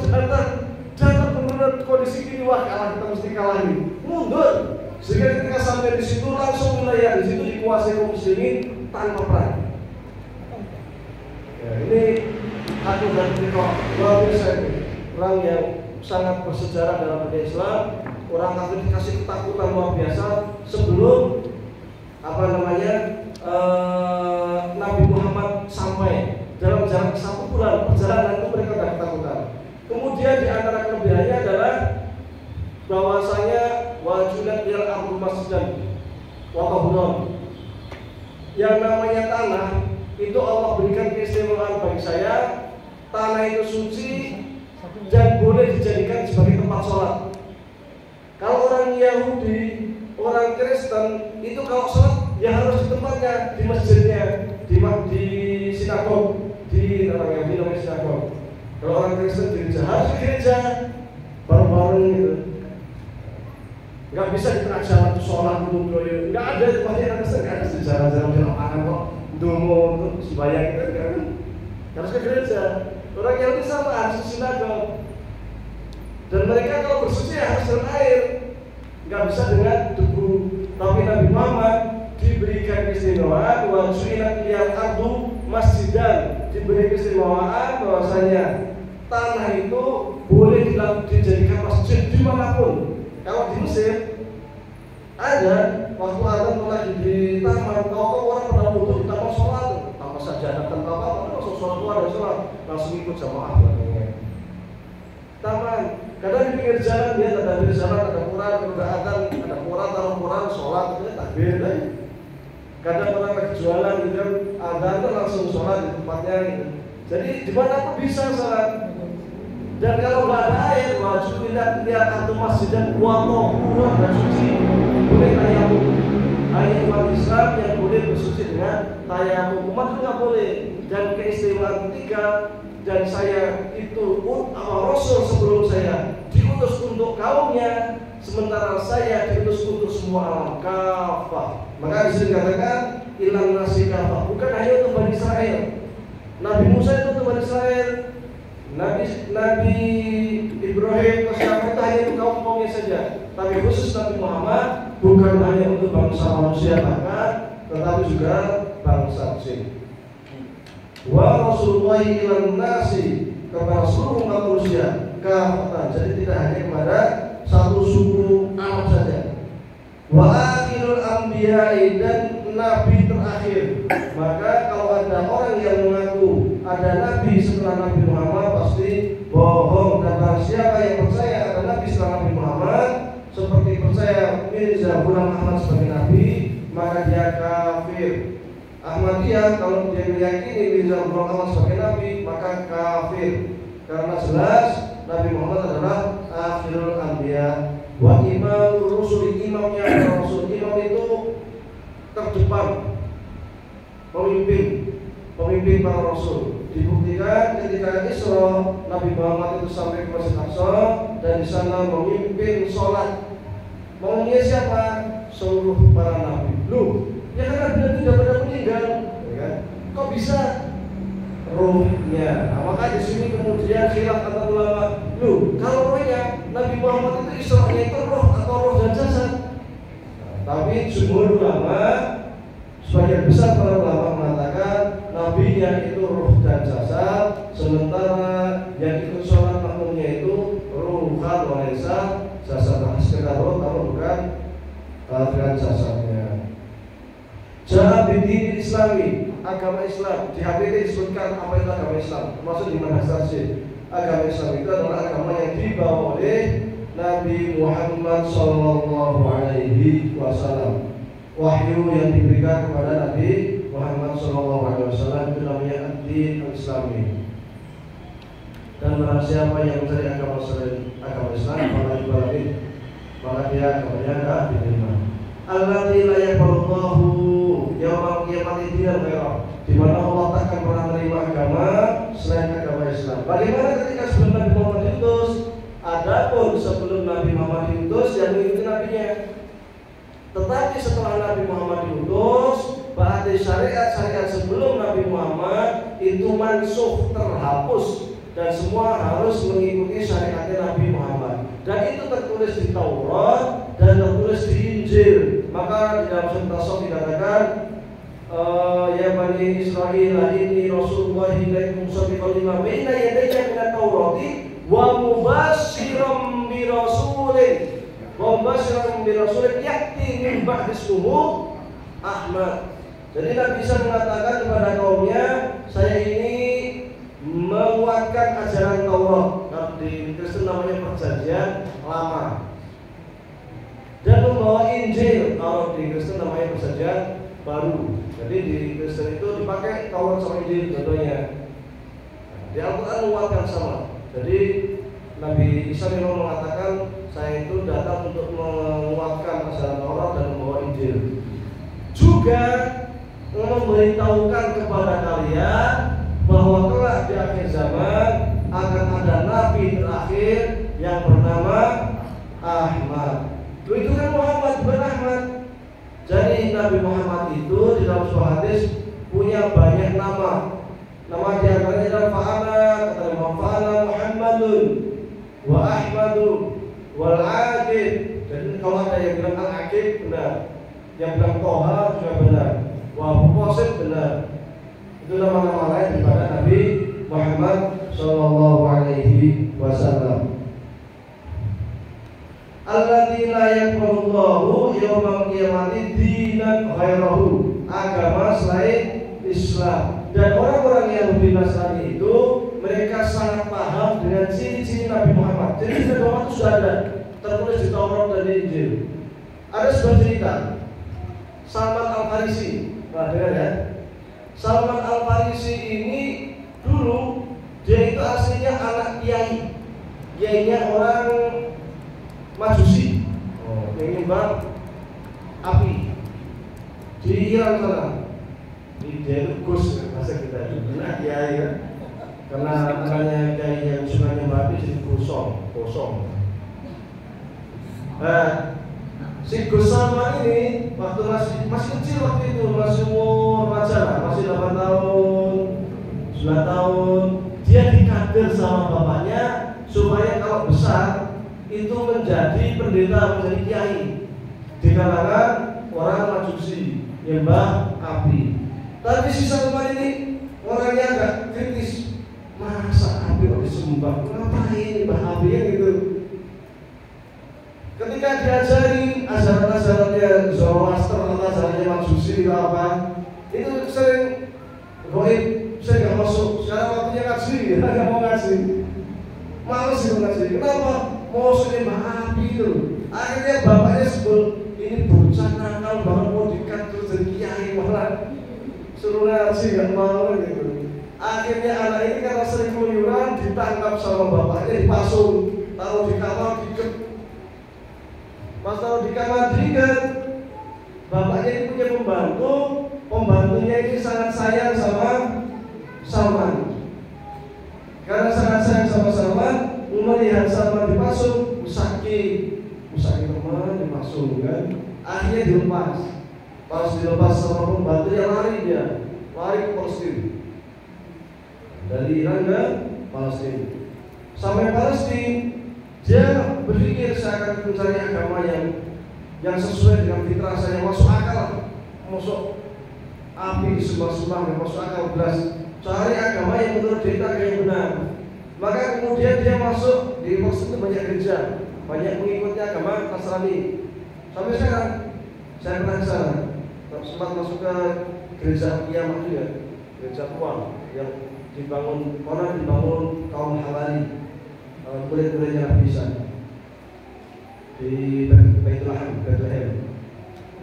datang benar kondisi ini, wah kalah, kita mesti kalah ini. Mundur. Sehingga ketika sampai di situ langsung wilayah di situ dikuasai kaum muslimin tanpa perang. Ya, ini aku dan Tiko luar biasa, orang yang sangat bersejarah dalam dunia Islam. Orang kafir dikasih ketakutan luar biasa sebelum Nabi Muhammad sampai. Dalam jarak 1 bulan perjalanan itu mereka tidak ketakutan. Kemudian di antara kelebihannya adalah bahwasanya wajulat bil ardu masjidan wa tahurun. Yang namanya tanah itu Allah berikan keistimewaan bagi saya. Tanah itu suci dan boleh dijadikan sebagai tempat sholat. Kalau orang Yahudi, orang Kristen itu kalau sholat ya harus di tempatnya, di masjidnya, di sinagog, di orang Yahudi namanya sinagog. Kalau orang Kristen gereja harus di gereja, bareng-bareng gitu. Nggak bisa di tengah jalan tuh sholat dulu, nggak ada tempatnya orang Kristen, nggak ada di jalan-jalan di lapangan kok dungu untuk sembahyang gitu kan. Harus ke gereja. Orang Yahudi sama harus di sinagog. Dan mereka kalau bersuci harus dengan air, nggak bisa dengan debu. Tapi Nabi Muhammad diberikan keistimewaan wa ju'ilat liyal ardu masjidan, diberi keistimewaan bahwasanya tanah itu boleh dijadikan masjid dimanapun. Kalau di Mesir ada waktu azan lagi di taman, kalau orang pada wudhu di taman sholat tanpa sajadah tanpa apa-apa, langsung sholat keluar dari sholat langsung ikut jamaah katanya. Taman, kadang di pinggir jalan dia ada di jalan ada Quran, ada azan, ada Quran, taruh Quran, sholat, itu takbir kan. Kadang orang lagi jualan gitu kan, azan tuh langsung sholat di tempatnya gitu. Jadi di mana pun bisa sholat. Dan kalau nggak ada air, wajib lihat atau masjid dan pulang dan suci boleh tayamum. Hanya umat Islam yang boleh bersuci dengan tayamum. Umat itu nggak boleh. Dan keistimewaan ketiga, dan saya itu Rasul sebelum saya diutus untuk kaumnya, sementara saya diutus untuk semua alam kafah. Maka disini dikatakan ilan nasi kafah, bukan hanya untuk Bani Israel. Nabi Musa itu untuk Bani Israel, Nabi Ibrahim itu hanya untuk kaum-kaumnya saja. Tapi khusus Nabi Muhammad bukan hanya untuk bangsa manusia bahkan, tetapi juga bangsa jin. Wa Rasulullah ilan nasi, kepada seluruh manusia kafatan. Jadi tidak hanya kepada satu suku Arab saja. Wa akhirul anbiya'i, dan nabi terakhir. Maka kalau ada orang yang mengaku ada nabi setelah Nabi Muhammad pasti bohong. Dan barang siapa yang percaya ada nabi setelah Nabi Muhammad seperti percaya Mirza Ghulam Ahmad sebagai nabi, maka dia kafir. Ahmadiyah kalau dia meyakini Mirza Ghulam Ahmad sebagai nabi, maka kafir. Karena jelas Nabi Muhammad adalah akhirul anbiya wa imamur rusul, imamnya Rasul. Imam itu terdepan, pemimpin para rasul. Dibuktikan ketika Isra, Nabi Muhammad itu sampai ke Masjid Aqsa dan di sana memimpin sholat. Maunya siapa? Seluruh para nabi. Loh, ya karena beliau tidak pada meninggal, ya kan? Kok bisa? Ruhnya. Nah, maka di sini kemudian khilaf kata ulama. Loh, kalau rohnya Nabi Muhammad itu Isra-nya itu roh atau roh dan jasad? Tapi jumhur ulama, sebagian besar para ulama mengatakan nabinya itu roh dan jasad, sementara yang ikut sholat makmumnya itu ruhan walaysa jasad. Sekedar roh kalau bukan dengan jasadnya. Jangan bidin Islami, agama Islam. Di HPT disebutkan apa itu agama Islam, termasuk di manhaj tarjih. Agama Islam itu adalah agama yang dibawa oleh Nabi Muhammad Sallallahu Alaihi Wasallam. Wahyu yang diberikan kepada Nabi Muhammad Sallallahu Alaihi Wasallam itu namanya ad-din al-Islami. Dan barang siapa yang mencari agama selain agama Islam, maka dia agamanya tidak diterima. Allati la yaqbalu yaumul qiyamati dinan ghairah, di mana Allah takkan pernah menerima agama selain agama Islam. Bagaimana ketika sebelum Nabi Muhammad diutus? Adapun sebelum Nabi Muhammad diutus yang mengikuti nabinya. Tetapi setelah Nabi Muhammad diutus, berarti syariat-syariat sebelum Nabi Muhammad itu mansukh, terhapus, dan semua harus mengikuti syariatnya Nabi Muhammad. Dan itu tertulis di Taurat dan tertulis di Injil. Maka di dalam surat As-Saff dikatakan, ya Bani Israil, inni Rasulullah ilaikum musaddiqan lima baina yadayya minat Taurati wa mubashiran bi rasulin ya'ti min ba'di ismuhu Ahmad. Jadi Nabi bisa mengatakan kepada kaumnya, saya ini menguatkan ajaran Taurat. Di Kristen namanya perjanjian lama. Dan membawa Injil, kalau di Kristen namanya perjanjian baru. Jadi di Kristen itu dipakai Taurat sama Injil contohnya. Di Al-Quran menguatkan sama. Jadi Nabi Isa mengatakan, saya itu datang untuk menguatkan ajaran Taurat dan membawa Injil. Juga memberitahukan kepada kalian bahwa kelak di akhir zaman akan ada nabi terakhir yang bernama Ahmad. Itu kan Muhammad bin Ahmad. Jadi Nabi Muhammad itu di dalam sebuah hadis punya banyak nama. Nama di antaranya adalah Fa'ana, kata Imam Fa'ana Muhammadun wa Ahmadu wal Aqib. Jadi kalau ada yang bilang Al-Aqib benar, yang bilang Toha juga benar, wa Qasim benar. Itu nama-nama lain daripada Nabi Muhammad sallallahu alaihi wasallam. Alladzi la yaqbalullahu yaumal qiyamati dinan ghairahu, agama selain Islam. Dan orang-orang yang Yahudi Nasrani itu mereka sangat paham dengan ciri-ciri Nabi Muhammad. Jadi Nabi Muhammad itu sudah ada tertulis di Taurat dan di Injil. Ada sebuah cerita Salman Al-Farisi. Nah, dengar ya. Salman Al-Farisi ini dulu dia itu aslinya anak kiai. Kiainya orang Majusi, yang nyembah api di Iran sana. Di Gus bahasa kita itu anak kiai ya. Karena anaknya kiai yang suka nyembah api jadi kosong. Nah, si Gus Salman ini waktu masih kecil waktu itu, masih umur remaja, masih 8 tahun, 9 tahun, dia dikader sama bapaknya supaya kalau besar itu menjadi pendeta, menjadi kiai di kalangan orang Majusi, nyembah api. Tapi si Salman ini orangnya agak kritis. Masa api kok disembah? Ngapain nyembah api ya gitu? Ketika diajari ajaran-ajarannya Zoroaster atau ajarannya Majusi atau apa, itu sering goib, saya nggak masuk. Sekarang waktunya ngaji, nggak mau ngaji. Males itu ngaji. Kenapa? Mau nyembah api itu. Akhirnya bapaknya sebel, ini bocah nakal banget mau dikat terus jadi kiai malah suruh ngaji nggak mau gitu. Akhirnya anak ini karena sering keluyuran ditangkap sama bapaknya, dipasung, taruh di kamar, diket. Pas taruh di kamar diket, bapaknya ini punya pembantu, pembantunya ini sangat sayang sama Salman. Karena sangat sayang sama Salman, melihat Salman dipasung, musaki teman dipasung kan, akhirnya dilepas. Pas dilepas sama pembantunya lari ke Palestina. Dari Iran ke Palestina. Sampai Palestina, dia berpikir saya akan mencari agama yang sesuai dengan fitrah saya, masuk akal, masuk api disembah-sembah, masuk akal belas. Cari agama yang menurut kita yang benar. Maka kemudian dia masuk di Palestina banyak gereja, banyak mengikuti agama Nasrani. Sampai sekarang saya pernah ke sana, sempat masuk ke gereja Kiamat juga, gereja tua yang dibangun kaum Hawari, murid-muridnya Nabi Isa di Bethlehem.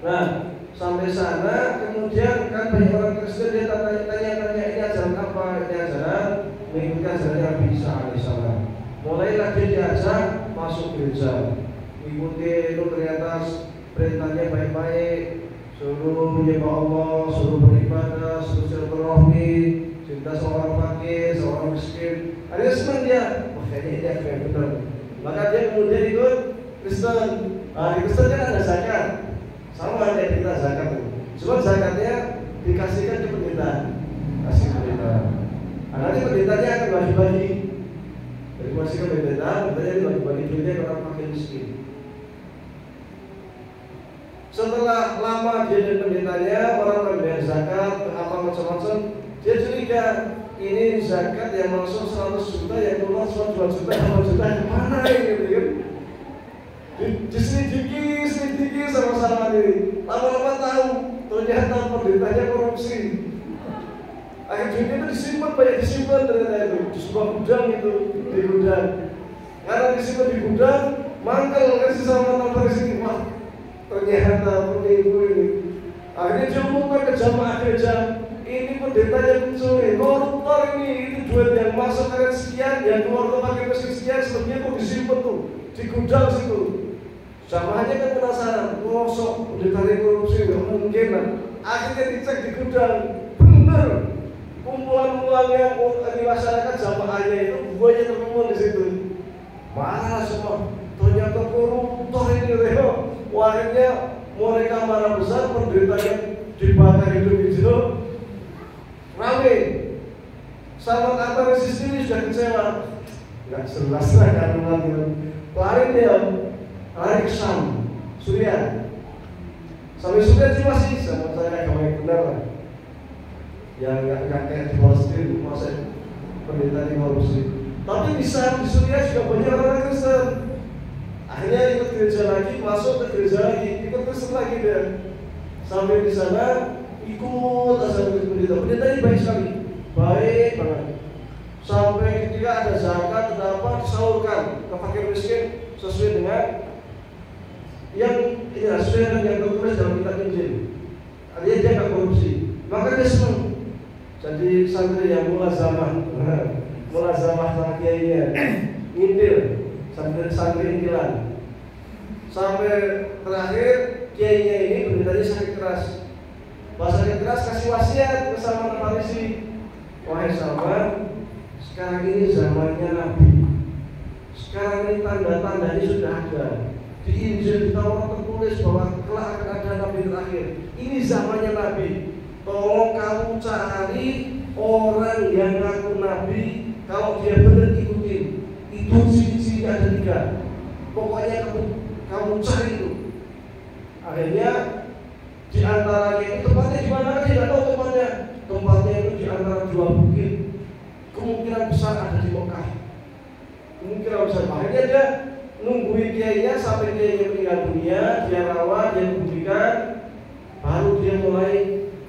Nah, sampai sana kemudian kan banyak orang Kristen, dia tanya-tanya ini ajaran apa? Ini ajaran mengikuti ajaran Nabi Isa alaihissalam. Mulailah dia diajak masuk gereja, ikuti itu ternyata perintahnya baik-baik, suruh menyembah Allah, suruh beribadah, suruh silaturahmi, cinta seorang fakir, seorang miskin. Ada senang dia, makanya dia kayak benar. Maka dia kemudian ikut Kristen. Nah, di Kristen kan ada zakat, sama kayak kita zakat itu. Cuma zakatnya dikasihkan ke pendeta, kasih pendeta. Nah, nanti pendetanya akan bagi-bagi. Dari masih ke pendeta, pendetanya dibagi-bagi duitnya ke orang fakir miskin. Setelah lama dia dan pendetanya, orang membayar zakat, apa macam-macam, dia curiga ini zakat yang masuk 100 juta, yang keluar 2 juta, 5 juta, mana ini gitu kan? Diselidiki sama-sama ini. Lama-lama tahu ternyata pendetanya korupsi. Akhirnya itu disimpan ternyata itu di sebuah gudang itu, di gudang. Karena disimpan di gudang, mangkel kasih sama Al-Farisi. Wah, ternyata penipu ini. Akhirnya dia umumkan ke jamaah gereja, ini pendeta yang mencuri, koruptor ini, itu duit yang masuk kalian sekian, yang keluar ke pakai mesin sekian, sebenarnya kok disimpan tuh, di gudang situ. Jamaahnya kan penasaran, ngosok pendeta yang korupsi, nggak mungkin lah. Akhirnya dicek di gudang, bener, kumpulan uang yang di masyarakat jamaahnya itu buahnya terkumpul di situ. Marah semua, ternyata koruptor ini, akhirnya mereka marah besar, pendeta yang dibakar hidup-hidup rame. Sahabat Antaresis ini sudah kecewa, nggak jelas lah kandungan itu. Lari dia, lari ke Sam, Suriah. Sampai Suriah sih masih sama saya agama yang benar lah. Yang nggak kayak di Palestina, masa pendeta di korupsi. Tapi di Suriah juga banyak orang Kristen. Akhirnya ikut gereja lagi, masuk ke gereja lagi, ikut Kristen lagi dia. Sampai di sana ikut asal pendeta. Pendeta ini baik sekali, baik banget. Sampai ketika ada zakat, ada apa disalurkan ke fakir miskin sesuai dengan yang sesuai dengan yang tertulis dalam kitab Injil. Artinya dia nggak korupsi, maka dia senang. Jadi santri yang mulazamah sama kiainya, ngintil, santri intilan. Sampai terakhir kiainya ini pendetanya sakit keras. Pas sakit keras kasih wasiat ke Salman Al-Farisi, wahai Salman, sekarang ini zamannya Nabi. Sekarang ini tanda-tanda ini sudah ada. Di Injil di Taurat tertulis bahwa kelak akan ada Nabi terakhir. Ini zamannya Nabi. Tolong kamu cari orang yang ngaku Nabi. Kalau dia benar ikutin. Itu ciri-cirinya ada 3. Pokoknya kamu cari itu. Akhirnya di antaranya itu tempatnya di mana? Dia tidak tahu tempatnya. Tempatnya itu di antara 2 bukit. Kemungkinan besar ada di Mekah. Kemungkinan besar. Akhirnya dia nungguin kiainya sampai kiainya meninggal dunia, dia rawat, dia kuburan, baru dia mulai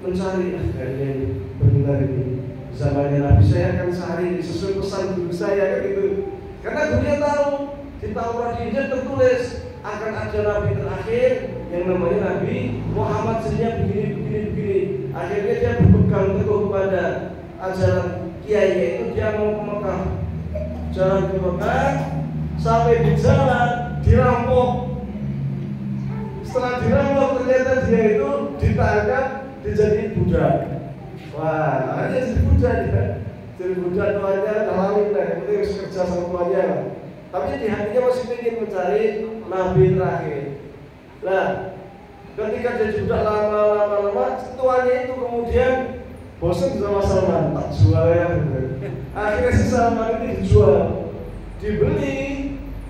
mencari. Akhirnya benar ini zamannya Nabi, saya akan cari sesuai pesan guru saya kan gitu. Karena gurunya tahu di Taurat di Injil tertulis akan ada Nabi terakhir yang namanya Nabi Muhammad, sebenarnya begini. Akhirnya dia berpegang teguh kepada ajaran kiai, itu dia mau ke Mekah. Jalan ke Mekah, sampai di jalan dirampok. Setelah dirampok ternyata dia itu ditangkap, dijadiin budak. Wah, akhirnya jadi budak dia. Jadi budak tuanya dalangin lah, yang penting harus kerja sama tuanya lah. Tapi di hatinya masih ingin mencari Nabi terakhir. Nah, ketika dia budak lama-lama, tuanya itu kemudian bosan sama Salman, tak jual ya. Akhirnya si Salman ini dijual, dibeli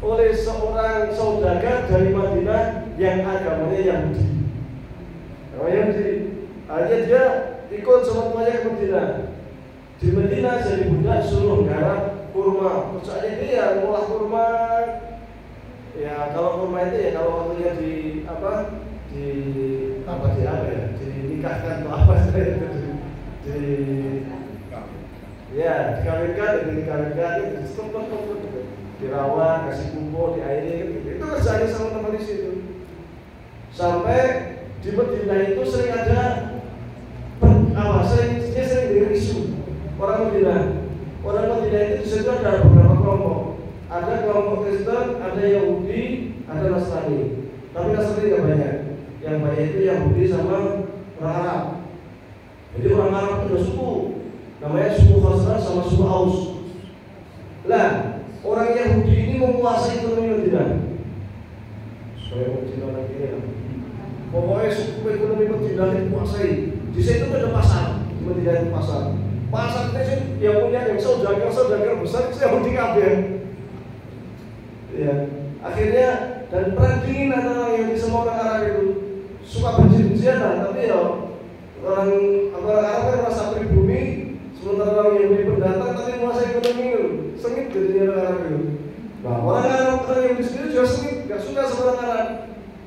oleh seorang saudagar dari Madinah yang agamanya Yahudi. Akhirnya dia ikut sama tuanya ke Madinah. Di Madinah jadi budak, suruh garap kurma. Kerjaannya dia ngolah kurma. Ya kalau kurma itu ya kalau waktunya dinikahkan atau apa saya itu dikawinkan itu stop dirawat, kasih pupuk, diairi gitu. Itu kerjanya sama teman di situ. Sampai di Madinah itu sering ada sering dengar isu orang Madinah itu di situ ada beberapa kelompok. Ada kelompok Kristen, ada Yahudi, ada Nasrani. Tapi Nasrani nggak banyak. Yang banyak itu Yahudi sama orang Arab. Jadi orang Arab itu ada suku, namanya suku Khazraj sama suku Aus. Lah, orang Yahudi ini menguasai ekonomi Madinah. Saya mau cerita lagi ya. Pokoknya suku ekonomi Madinah dikuasai. Di situ ada pasar, di Madinah itu pasar. Pasar itu yang punya yang saudagar besar itu Yahudi kabeh. Ya, akhirnya dan perang dingin antara yang semua orang Arab itu suka benci-bencian lah, tapi ya orang Arab kan merasa pribumi, sementara orang Yahudi pendatang tapi menguasai ekonomi itu sengit jadinya orang Arab itu. Nah, orang Yahudi sendiri juga sengit, gak suka sama orang Arab.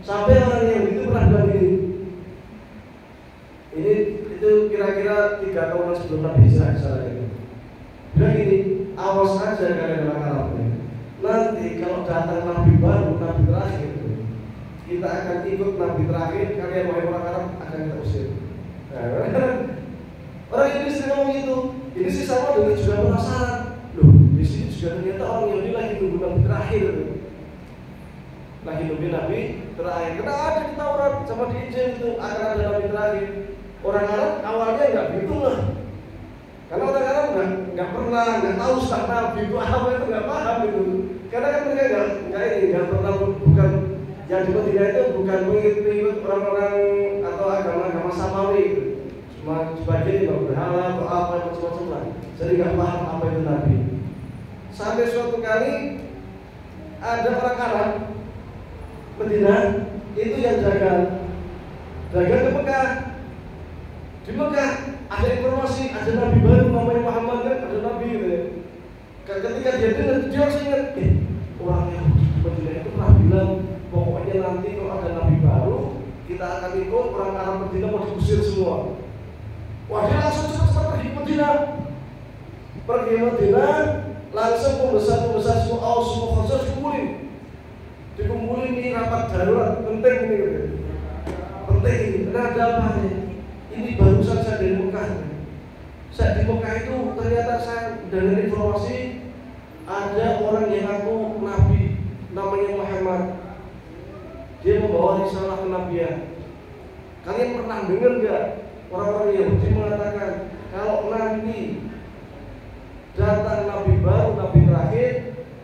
Sampai orang Yahudi itu pernah bilang gini, itu kira-kira 3 tahun sebelum Nabi Isa itu. Bilang gini, awas aja kalian orang Arab ini. Nanti kalau datang Nabi baru, Nabi terakhir kita akan ikut nabi terakhir, kalian wahai orang Arab akan kita usir. Nah, orang Indonesia ngomong gitu. Ini sih sama dengan juga penasaran. Loh, di sini juga ternyata orang Yahudi lagi nunggu nabi terakhir. Lagi nunggu nabi terakhir. Karena ada di Taurat sama di Injil itu akan ada nabi terakhir. Orang Arab awalnya nggak begitu lah. Karena orang Arab nggak pernah, nggak tahu status nabi itu apa, itu nggak paham itu. Karena kan mereka nggak pernah, bukan yang di Madinah itu bukan mengikut orang-orang atau agama Samawi. Cuma sebagian yang berhala atau apa macam-macam lah. Jadi nggak paham apa itu nabi. Sampai suatu kali ada orang Arab Madinah itu yang dagang ke Mekah. Di Mekah ada informasi ada nabi baru namanya Muhammad, kan ada nabi gitu ya. Ketika dia dengar dia harus ingat, orang yang di Madinah itu pernah bilang pokoknya nanti kalau ada nabi baru kita akan ikut, orang Arab Madinah mau diusir semua. Wah, dia langsung cepat-cepat pergi ke Madinah. Pergi ke Madinah, langsung pembesar-pembesar semua Aus, semua Khazraj dikumpulin ini rapat darurat penting ini gitu. Penting ini, karena ada apa nih? Ini barusan saya dari Mekah. Saya di Mekah itu ternyata saya dengar informasi ada orang yang ngaku nabi namanya Muhammad. Dia membawa risalah kenabian. Kalian pernah dengar nggak orang-orang Yahudi mengatakan kalau nanti datang nabi baru, nabi terakhir,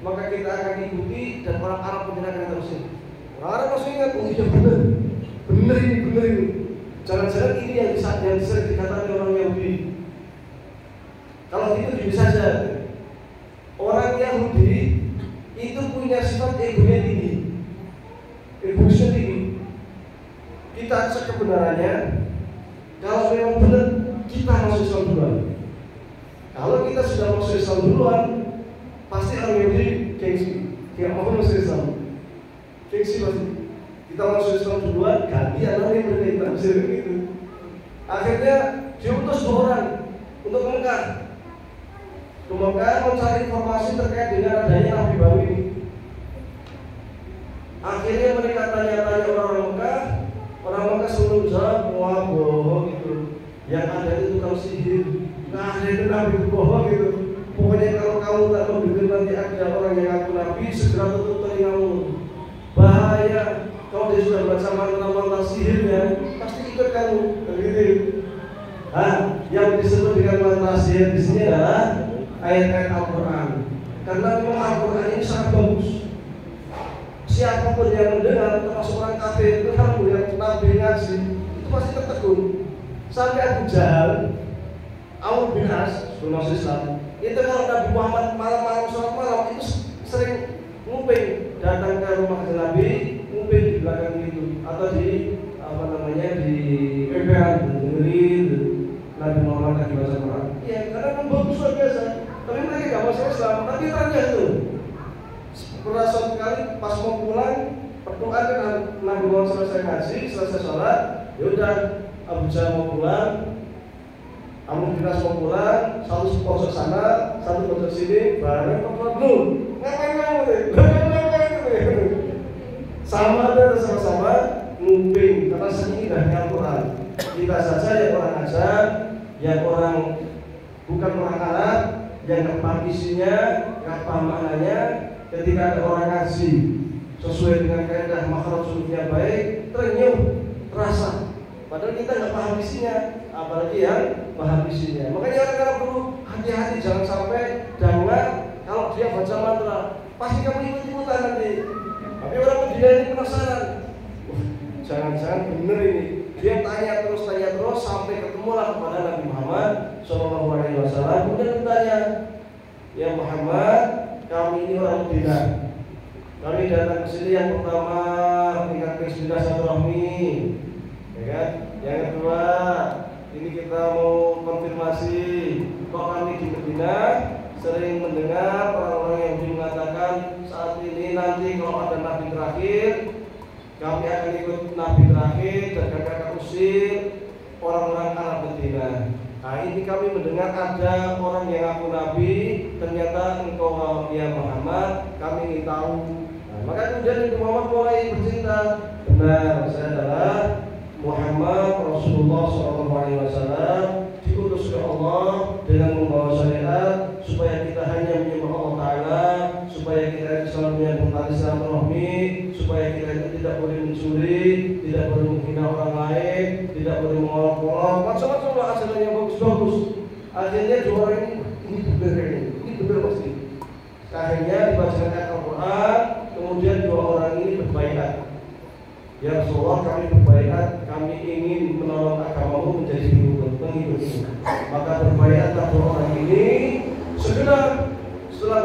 maka kita akan ikuti dan orang Arab pun akan kita usir. Orang Arab masih ingat, oh iya benar ini. Jangan-jangan ini yang sering dikatakan orang Yahudi. Kalau itu bisa saja. Orang Yahudi itu punya sifat egonya tinggi, egoisnya tinggi. Kita cek kebenarannya. Kalau memang benar, kita masuk Islam duluan. Kalau kita sudah masuk Islam duluan, pasti orang Yahudi gengsi, tidak mau masuk Islam. Gengsi pasti. Kita masuk Islam duluan, gantian nanti mereka bisa begitu. Akhirnya diutus 2 orang untuk ke Mekah. Ke Mekah mencari informasi terkait dengan adanya nabi baru ini. Akhirnya mereka tanya-tanya orang Mekah. Orang Mekah selalu jawab, wah bohong itu. Yang ada itu tukang sihir. Nggak ada itu nabi itu bohong gitu. Pokoknya kalau kamu tak mau dengar nanti ada orang yang ngaku nabi, segera tutup telingamu. Bahaya. Kalau dia sudah baca mantra-mantra sihirnya, pasti ikut kamu, begitu. Yang disebut dengan mantra sihir di sini adalah ayat-ayat Al-Quran. Karena memang Al-Quran ini sangat bagus. Siapapun yang mendengar, termasuk orang kafir itu kan melihat nabi ngaji, itu pasti tertegun. Sampai Abu Jahal, Amr bin As, sebelum masuk Islam, itu kalau Nabi Muhammad malam-malam sholat malam itu sering nguping, datang ke rumah Nabi, nguping di belakang itu atau di di PPN dengerin Nabi Muhammad lagi baca Quran. Iya, karena memang bagus luar biasa. Tapi mereka nggak masuk Islam, tapi tanya itu. Pernah suatu kali pas mau pulang berdoa kan Nabi Muhammad selesai ngaji, selesai sholat, yaudah Abu Jahal mau pulang, Amr bin As mau pulang, satu pojok sana, satu pojok sini, bareng berdoa. Ngapain sama ada sama-sama nguping karena seni dari Al-Quran. Kita saja yang orang ajar, yang orang bukan orang Arab, yang nggak paham isinya, nggak paham maknanya. Ketika ada orang ngaji sesuai dengan kaidah makhraj hurufnya baik, ternyuh, terasa. Padahal kita nggak paham isinya, apalagi yang paham isinya. Makanya orang-orang perlu hati-hati, jangan sampai dengar kalau dia baca mantra, pasti kamu ikut-ikutan nanti. Tapi orang Medina ini penasaran, jangan-jangan bener ini. Dia tanya terus sampai ketemulah kepada Nabi Muhammad SAW. Kemudian bertanya, ya Muhammad, kami ini orang Medina. Kami datang ke sini yang pertama meningkatkan silaturahmi, ya kan? Yang kedua, ini kita mau konfirmasi, kok kami di Medina sering mendengar orang-orang yang mengatakan saat ini nanti kalau ada nabi terakhir, kami akan ikut nabi terakhir dan kami akan usir orang-orang Arab Medina. Nah, ini kami mendengar ada orang yang ngaku nabi, ternyata engkau ya Muhammad, kami ingin tahu. Nah, maka kemudian Nabi Muhammad mulai bercerita benar, saya adalah Muhammad Rasulullah SAW, diutus oleh Allah dengan membawa syariat supaya kita hanya menyembah Allah Ta'ala, supaya kita selalu menyambung tali silaturahmi, supaya kita itu tidak boleh mencuri, tidak boleh menghina orang lain, tidak boleh mengolok-olok, macam-macam lah ajaran yang bagus-bagus. Akhirnya dua orang ini benar pasti. Akhirnya dibacakan ayat Al-Quran, kemudian dua orang ini berbaiat. Ya Rasulullah, kami berbaiat, kami ingin menolong agamamu menjadi pengikut. Maka berbaiatlah dua orang ini. Setelah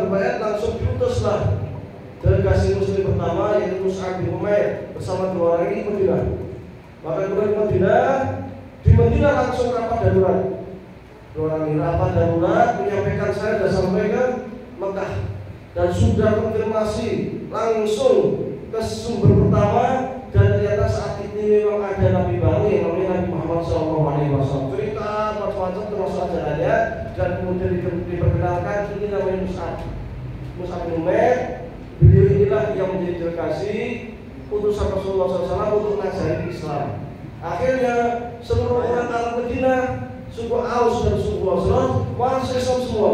berbaiat langsung diutuslah delegasi Muslim pertama, yaitu Mus'ab bin Umair bersama dua orang ini ke Madinah. Maka kemudian di Madinah langsung rapat darurat. Dua orang ini rapat darurat menyampaikan, saya sudah sampai ke Mekah dan sudah konfirmasi langsung ke sumber pertama, dan ternyata saat ini memang ada Nabi baru yang namanya Nabi Muhammad SAW. Cerita macam-macam termasuk ajarannya, dan kemudian diperkenalkan ini namanya Mus'ab bin Umair. Beliau inilah yang menjadi delegasi utusan Rasulullah SAW untuk mengajari Islam. Akhirnya seluruh orang Arab Madinah, suku Aus dan suku Khazraj masuk Islam semua.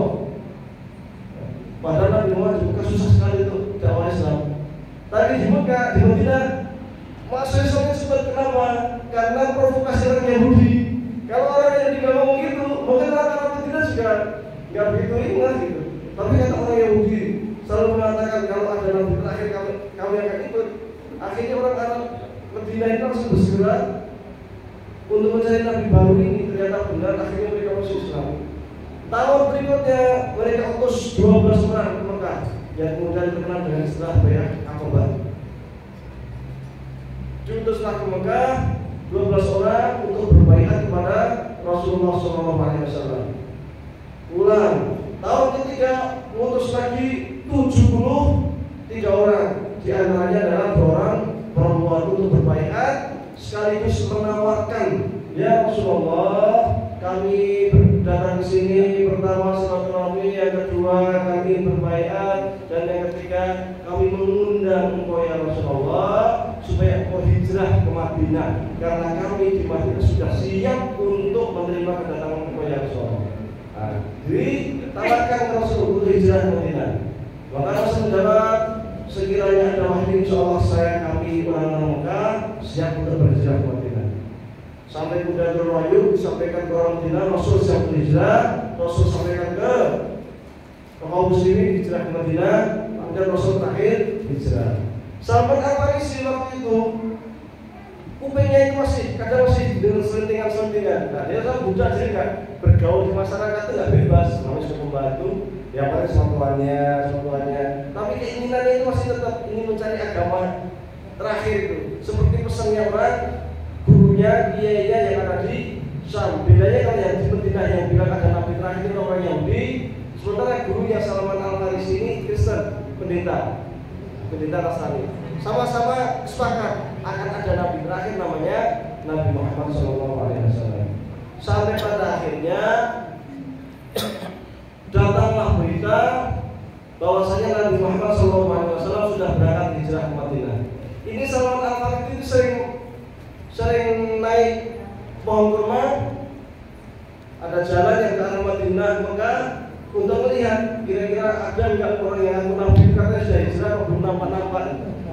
Padahal Nabi Muhammad juga susah sekali itu dakwah Islam. Tapi di Mekah, di Madinah, masuk Islamnya cepat. Kenapa? Karena provokasi orang Yahudi. Kalau orang yang tidak ngomong gitu, mungkin orang Madinah juga nggak begitu ingat gitu. Tapi kata orang Yahudi selalu mengatakan kalau ada nabi terakhir kami akan ikut. Akhirnya orang Arab Madinah itu langsung bersegera untuk mencari nabi baru ini. Ternyata benar, akhirnya mereka masuk Islam. Tahun berikutnya mereka utus 12 orang ke Mekah yang kemudian terkenal dengan istilah Bai'ah Aqabah. Diutuslah ke Mekah 12 orang untuk berbaiat kepada Rasulullah SAW. Ulang, tahun ketiga mengutus lagi 73 orang. Di antaranya adalah 2 orang perempuan untuk berbaiat sekaligus menawarkan, ya Rasulullah, kami datang ke sini pertama silaturahmi, yang kedua kami berbaiat, dan yang ketiga kami mengundang engkau ya Rasulullah supaya engkau hijrah ke Madinah, karena kami di Madinah sudah siap untuk menerima kedatangan engkau ya Rasulullah. Jadi tawarkan Rasul untuk hijrah ke Madinah. Maka Rasul menjawab, sekiranya ada wahyu insyaallah kami orang-orang Mekah siap untuk berhijrah ke Madinah. Sampai kemudian berwahyu disampaikan ke orang Madinah, Rasul siap berhijrah. Rasul sampaikan ke kaum muslimin hijrah ke Madinah. Kemudian Rasul terakhir hijrah. Salman Al-Farisi waktu itu kupingnya itu masih dengan selentingan. Nah, dia kan budak, jadi kan bergaul di masyarakat itu nggak bebas. Namanya sudah membantu, ya paling semuanya. Tapi keinginannya itu masih tetap ingin mencari agama terakhir itu. Seperti pesannya orang gurunya, kiainya yang ada di Syam. Bedanya kalau yang di Madinah yang bilang ada nabi terakhir itu orang Yahudi, sementara gurunya Salman Al-Farisi ini Kristen, pendeta Nasrani. Sama-sama sepakat akan ada nabi terakhir namanya Nabi Muhammad SAW. Sampai pada akhirnya datanglah berita bahwasanya Nabi Muhammad SAW sudah berangkat hijrah ke Madinah. Ini Salman Al-Farisi itu sering naik pohon kurma, ada jalan yang ke arah Madinah Mekah untuk melihat kira-kira ada enggak orang yang aku nabi katanya sudah hijrah atau belum nampak.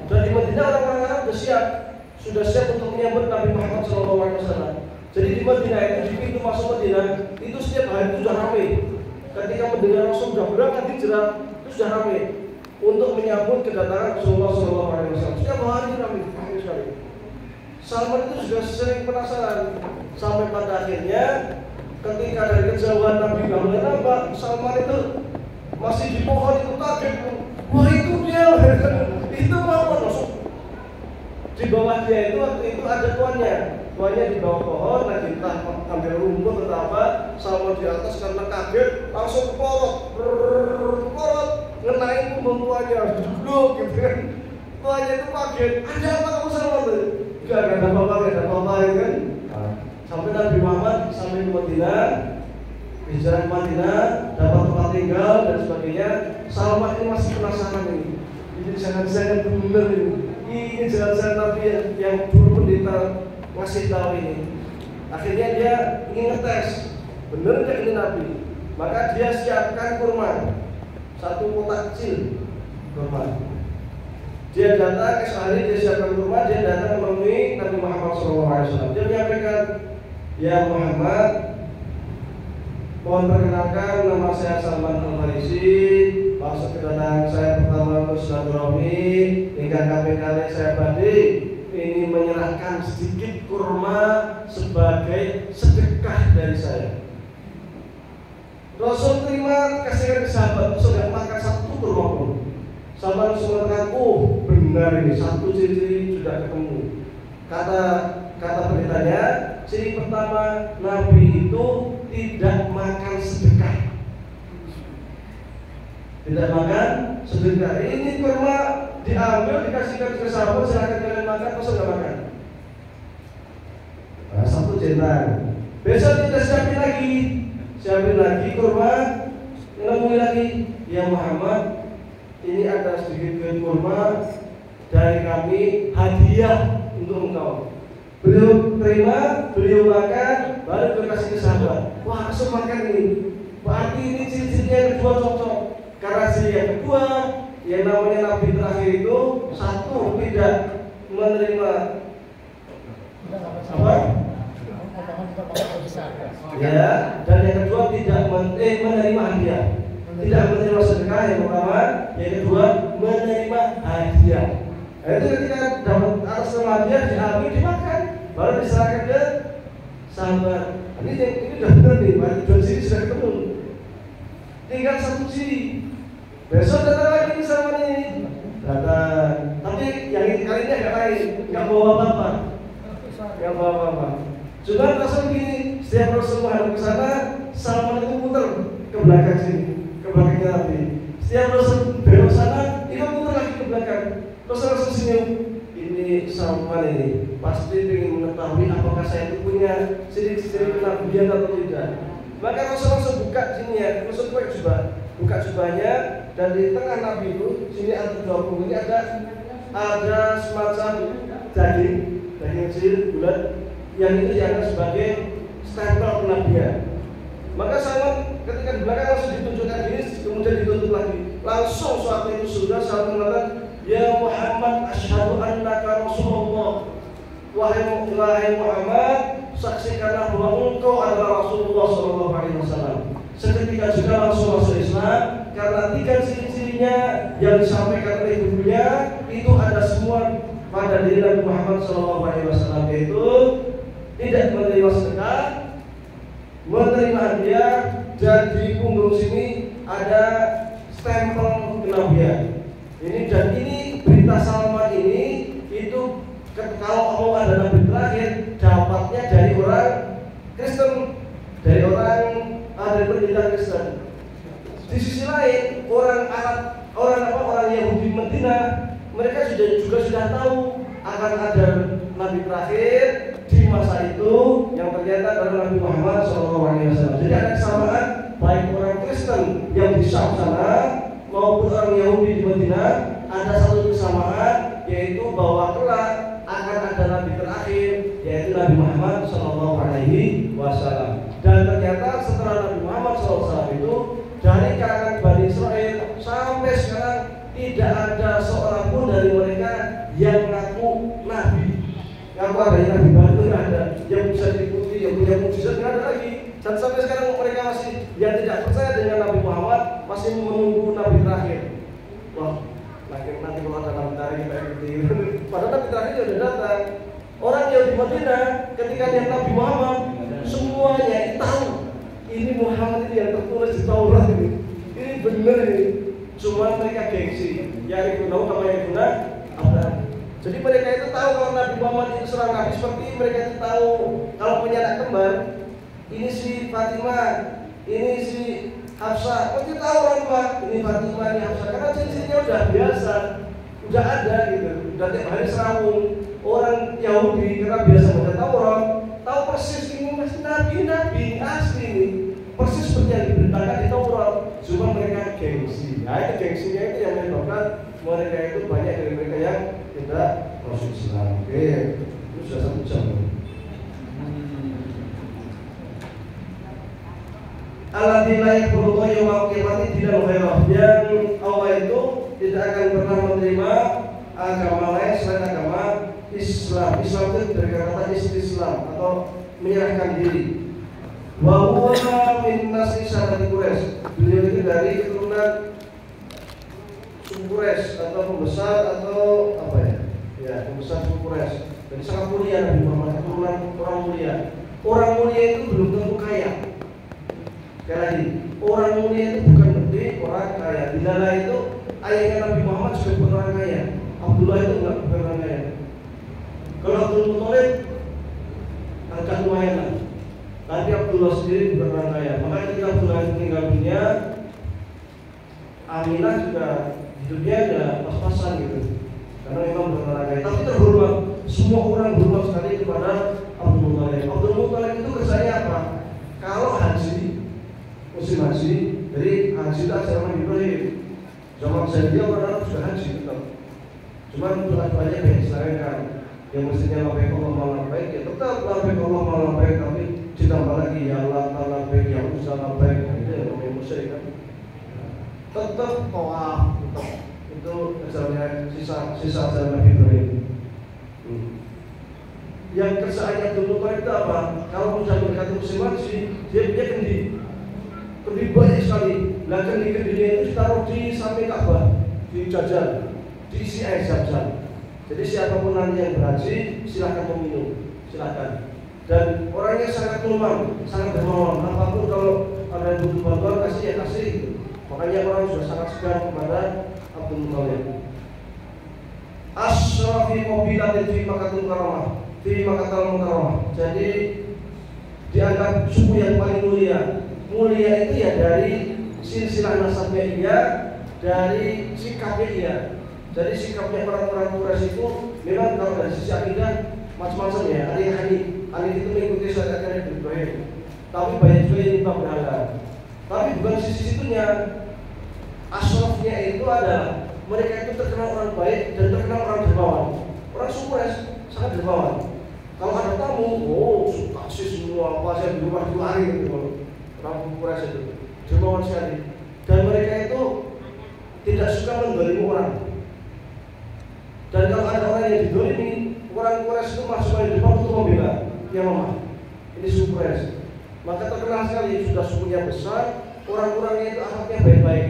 Dan di Madinah orang-orang Arab sudah siap untuk menyambut Nabi Muhammad SAW. Jadi di Madinah itu, di pintu masuk Madinah itu setiap hari itu sudah ramai. Ketika mendengar Rasul sudah berangkat hijrah, itu sudah ramai untuk menyambut kedatangan Rasulullah SAW. Setiap hari ramai sekali. Salman itu juga sering penasaran, sampai pada akhirnya ketika dari kejauhan Nabi Muhammad nampak, Salman itu masih di pohon itu kaget. Wah, itu dia, itu apa Rasul? Di bawah dia itu waktu itu ada tuannya di bawah pohon, lagi entah ambil rumput atau apa. Salman di atas karena kaget langsung porot, ngenain punggung tuannya, duduk gitu kan. Tuannya itu kaget, ada apa kamu Salman tuh? Gak ada apa-apa ya kan. Sampai Nabi Muhammad sampai ke Madinah, hijrah ke Madinah, dapat tempat tinggal dan sebagainya. Salman ini masih penasaran ini. Ini sangat benar ini Ini jalan-jalan Nabi yang dulu pendeta ngasih tahu ini. Akhirnya dia ingin ngetes, bener nggak ini Nabi? Maka dia siapkan kurma, 1 kotak kecil kurma. Dia datang esok hari, dia siapkan kurma, dia datang menemui Nabi Muhammad SAW. Dia menyampaikan, ya Muhammad, mohon perkenalkan, nama saya Salman Al-Farisi. Maksud kedatangan saya pertama ke silaturahmi, hingga kali saya badai ini menyerahkan sedikit kurma sebagai sedekah dari saya. Rasul terima, kasihkan ke sahabat, sudah makan 1 kurma pun. Sahabat Rasul mengatakan, oh benar ini, 1 ciri sudah ketemu. Kata beritanya, ciri pertama Nabi itu tidak makan sedekah. Tidak makan sedekah. Ini kurma diambil, dikasihkan ke sahabat, silakan kalian makan, masa nggak makan? Nah, 1 centang. Besok kita siapin lagi kurma, nemui lagi, ya Muhammad, ini ada sedikit kurma dari kami, hadiah untuk engkau. Beliau terima, beliau makan, baru beliau kasih ke sahabat. Wah, langsung makan ini. Berarti ini ciri-cirinya yang kedua cocok. Karena ciri yang kedua, yang namanya Nabi terakhir itu, 1 tidak menerima apa? Ya, dan yang kedua tidak menerima hadiah. Tidak menerima sedekah yang pertama, yang kedua menerima hadiah. Nah, itu ketika dapat atas nama hadiah diambil dimakan, baru diserahkan ke sahabat. Ini udah benar nih, dua ciri sudah ketemu. Tinggal 1 ciri. Besok datang lagi sama ini, datang. Tapi yang ini kali ini agak lain, nggak bawa apa-apa, nggak bawa apa-apa. Cuma Rasul gini, setiap Rasul menghadap ke sana, Salman itu putar ke belakang sini, ke belakangnya Nabi. Setiap Rasul belok sana, itu putar lagi ke belakang. Terus Rasul senyum, ini Salman ini pasti ingin mengetahui apakah saya itu punya ciri-ciri kenabian atau tidak. Maka Rasul buka sini ya, Rasul buka jubahnya, dan di tengah Nabi itu, sini antara 2 punggung ini ada semacam daging kecil bulat, yang itu dianggap sebagai stempel kenabian. Maka Salman ketika di belakang langsung ditunjukkan gini, kemudian ditutup lagi. Langsung saat itu sudah Salman mengatakan, ya Muhammad, asyhadu annaka Rasulullah. Wahai Muhammad, saksikanlah bahwa engkau adalah Rasulullah SAW. Seketika juga langsung masuk Islam, karena 3 ciri-cirinya yang disampaikan oleh ibunya itu ada semua pada diri Nabi Muhammad SAW, yaitu tidak menerima sedekah, menerima hadiah, dan di punggung sini ada stempel kenabian. Ini berita Salman ini itu kalau mau ada Nabi terakhir dapatnya dari orang Kristen, dari pendidikan Kristen. Di sisi lain orang Yahudi Madinah, mereka juga sudah tahu akan ada Nabi terakhir di masa itu yang ternyata adalah Nabi Muhammad SAW. Jadi ada kesamaan baik orang Kristen yang di Syam sana maupun orang Yahudi di Madinah, ada satu kesamaan, yaitu bahwa kelak akan ada Nabi terakhir, yaitu Nabi Muhammad SAW. Dan ternyata setelah Nabi Muhammad SAW itu, dari kalangan Bani Israel sampai sekarang tidak ada seorang pun dari mereka yang ngaku Nabi. Ngaku ada Nabi baru itu tidak ada, yang bisa diikuti, yang punya mukjizat tidak ada lagi. Dan sampai sekarang mereka masih yang tidak percaya dengan Nabi Muhammad, masih menunggu Nabi terakhir. Wah, nanti kalau ada Nabi terakhir kita ikuti. Padahal Nabi terakhir sudah datang. Orang yang di Madinah ketika lihat Nabi Muhammad, semuanya tahu ini Muhammad ini yang tertulis di Taurat ini. Ini benar ini. Cuma mereka gengsi. Ya itu tahu nama yang guna apa? Jadi mereka itu tahu kalau Nabi Muhammad itu seorang nabi, seperti mereka itu tahu kalau punya anak kembar, ini si Fatimah, ini si Hafsah. Mereka tahu orang tua, ini Fatimah, ini Hafsah. Karena ciri-cirinya udah biasa, udah ada gitu. Udah tiap hari serawung. Orang Yahudi karena biasa baca Taurat, tahu persis ini masih nabi asli ini, persis seperti yang diberitakan di Taurat. Cuma mereka gengsi. Nah itu gengsinya itu yang menyebabkan mereka itu banyak dari mereka yang tidak masuk Islam. Oke, itu sudah 1 jam. Alladzina yaquluna yaumil qiyamati dinan ghairah, yang Allah itu tidak akan pernah menerima agama lain selain agama Islam. Islam itu dari kata istislam atau menyerahkan diri. Wa huwa min nasi sanad Quraisy. Beliau itu dari keturunan suku Quraisy atau pembesar atau apa ya? Ya, pembesar suku Quraisy. Jadi sangat mulia Nabi Muhammad, keturunan orang mulia. Orang mulia itu belum tentu kaya. Sekali lagi, orang mulia itu bukan berarti orang kaya. Bilal itu ayahnya Nabi Muhammad juga bukan orang kaya. Abdullah itu bukan orang kaya. Kalau Abdul Muthalib agak lumayan lah. Tapi Abdullah sendiri bukan orang kaya. Makanya ketika Abdullah itu meninggal dunia, Aminah juga hidupnya ada pas-pasan gitu. Karena memang bukan orang kaya. Tapi terhormat. Semua orang berhormat sekali kepada Abdul Muthalib. Abdul Muthalib itu kerjanya apa? Kalau haji, musim haji, jadi haji itu ajaran Nabi Ibrahim. Zaman jahiliyah orang sudah haji tetap. Cuma doa-doanya banyak disarankan. Yang mestinya labbaik Allahumma labbaik, ya tetap labbaik Allahumma labbaik, tapi ditambah lagi ya Allah labbaik, ya Musa labbaik. Itu yang namanya musyrik kan. Tetap tawaf, tetap itu ajarannya sisa ajaran Nabi Ibrahim. Yang kerjaannya Abdul Muthalib itu apa? Kalau sudah mendekati musim haji, dia punya kendi. Kendi banyak sekali. Nah kendi-kendinya itu ditaruh di samping Ka'bah, dijajal, diisi air zam-zam. Jadi siapapun nanti yang berhaji silahkan meminum, silahkan. Dan orangnya sangat lumang, sangat dermawan. Apapun kalau ada yang butuh bantuan kasih ya kasih. Makanya orang sudah sangat segan kepada Abdul Muthalib. Asrafi qabilatin fi Makkatul Mukarramah, fi Makkatul Mukarramah. Jadi dianggap suku yang paling mulia. Mulia itu ya dari silsilah nasabnya dia, dari sikapnya dia. Jadi sikapnya orang-orang Quraisy itu memang kalau dari sisi akidah macam-macam ya. Ada yang Hanif itu mengikuti syariat Nabi Ibrahim. Tapi banyak juga yang nyembah berhala. Tapi bukan sisi situnya. Asrafnya itu adalah mereka itu terkenal orang baik dan terkenal orang dermawan. Orang suku Quraisy sangat dermawan. Kalau ada tamu, kasih semua apa saya di rumah dilari gitu. Orang Quraisy itu dermawan sekali. Dan mereka itu tidak suka mendolimi orang. Dan kalau ada orang yang didolimi, orang Quraisy itu masuk di depan untuk membela yang lemah. Ini suku Quraisy. Maka terkenal sekali, sudah sukunya besar, orang-orangnya itu akhlaknya baik-baik.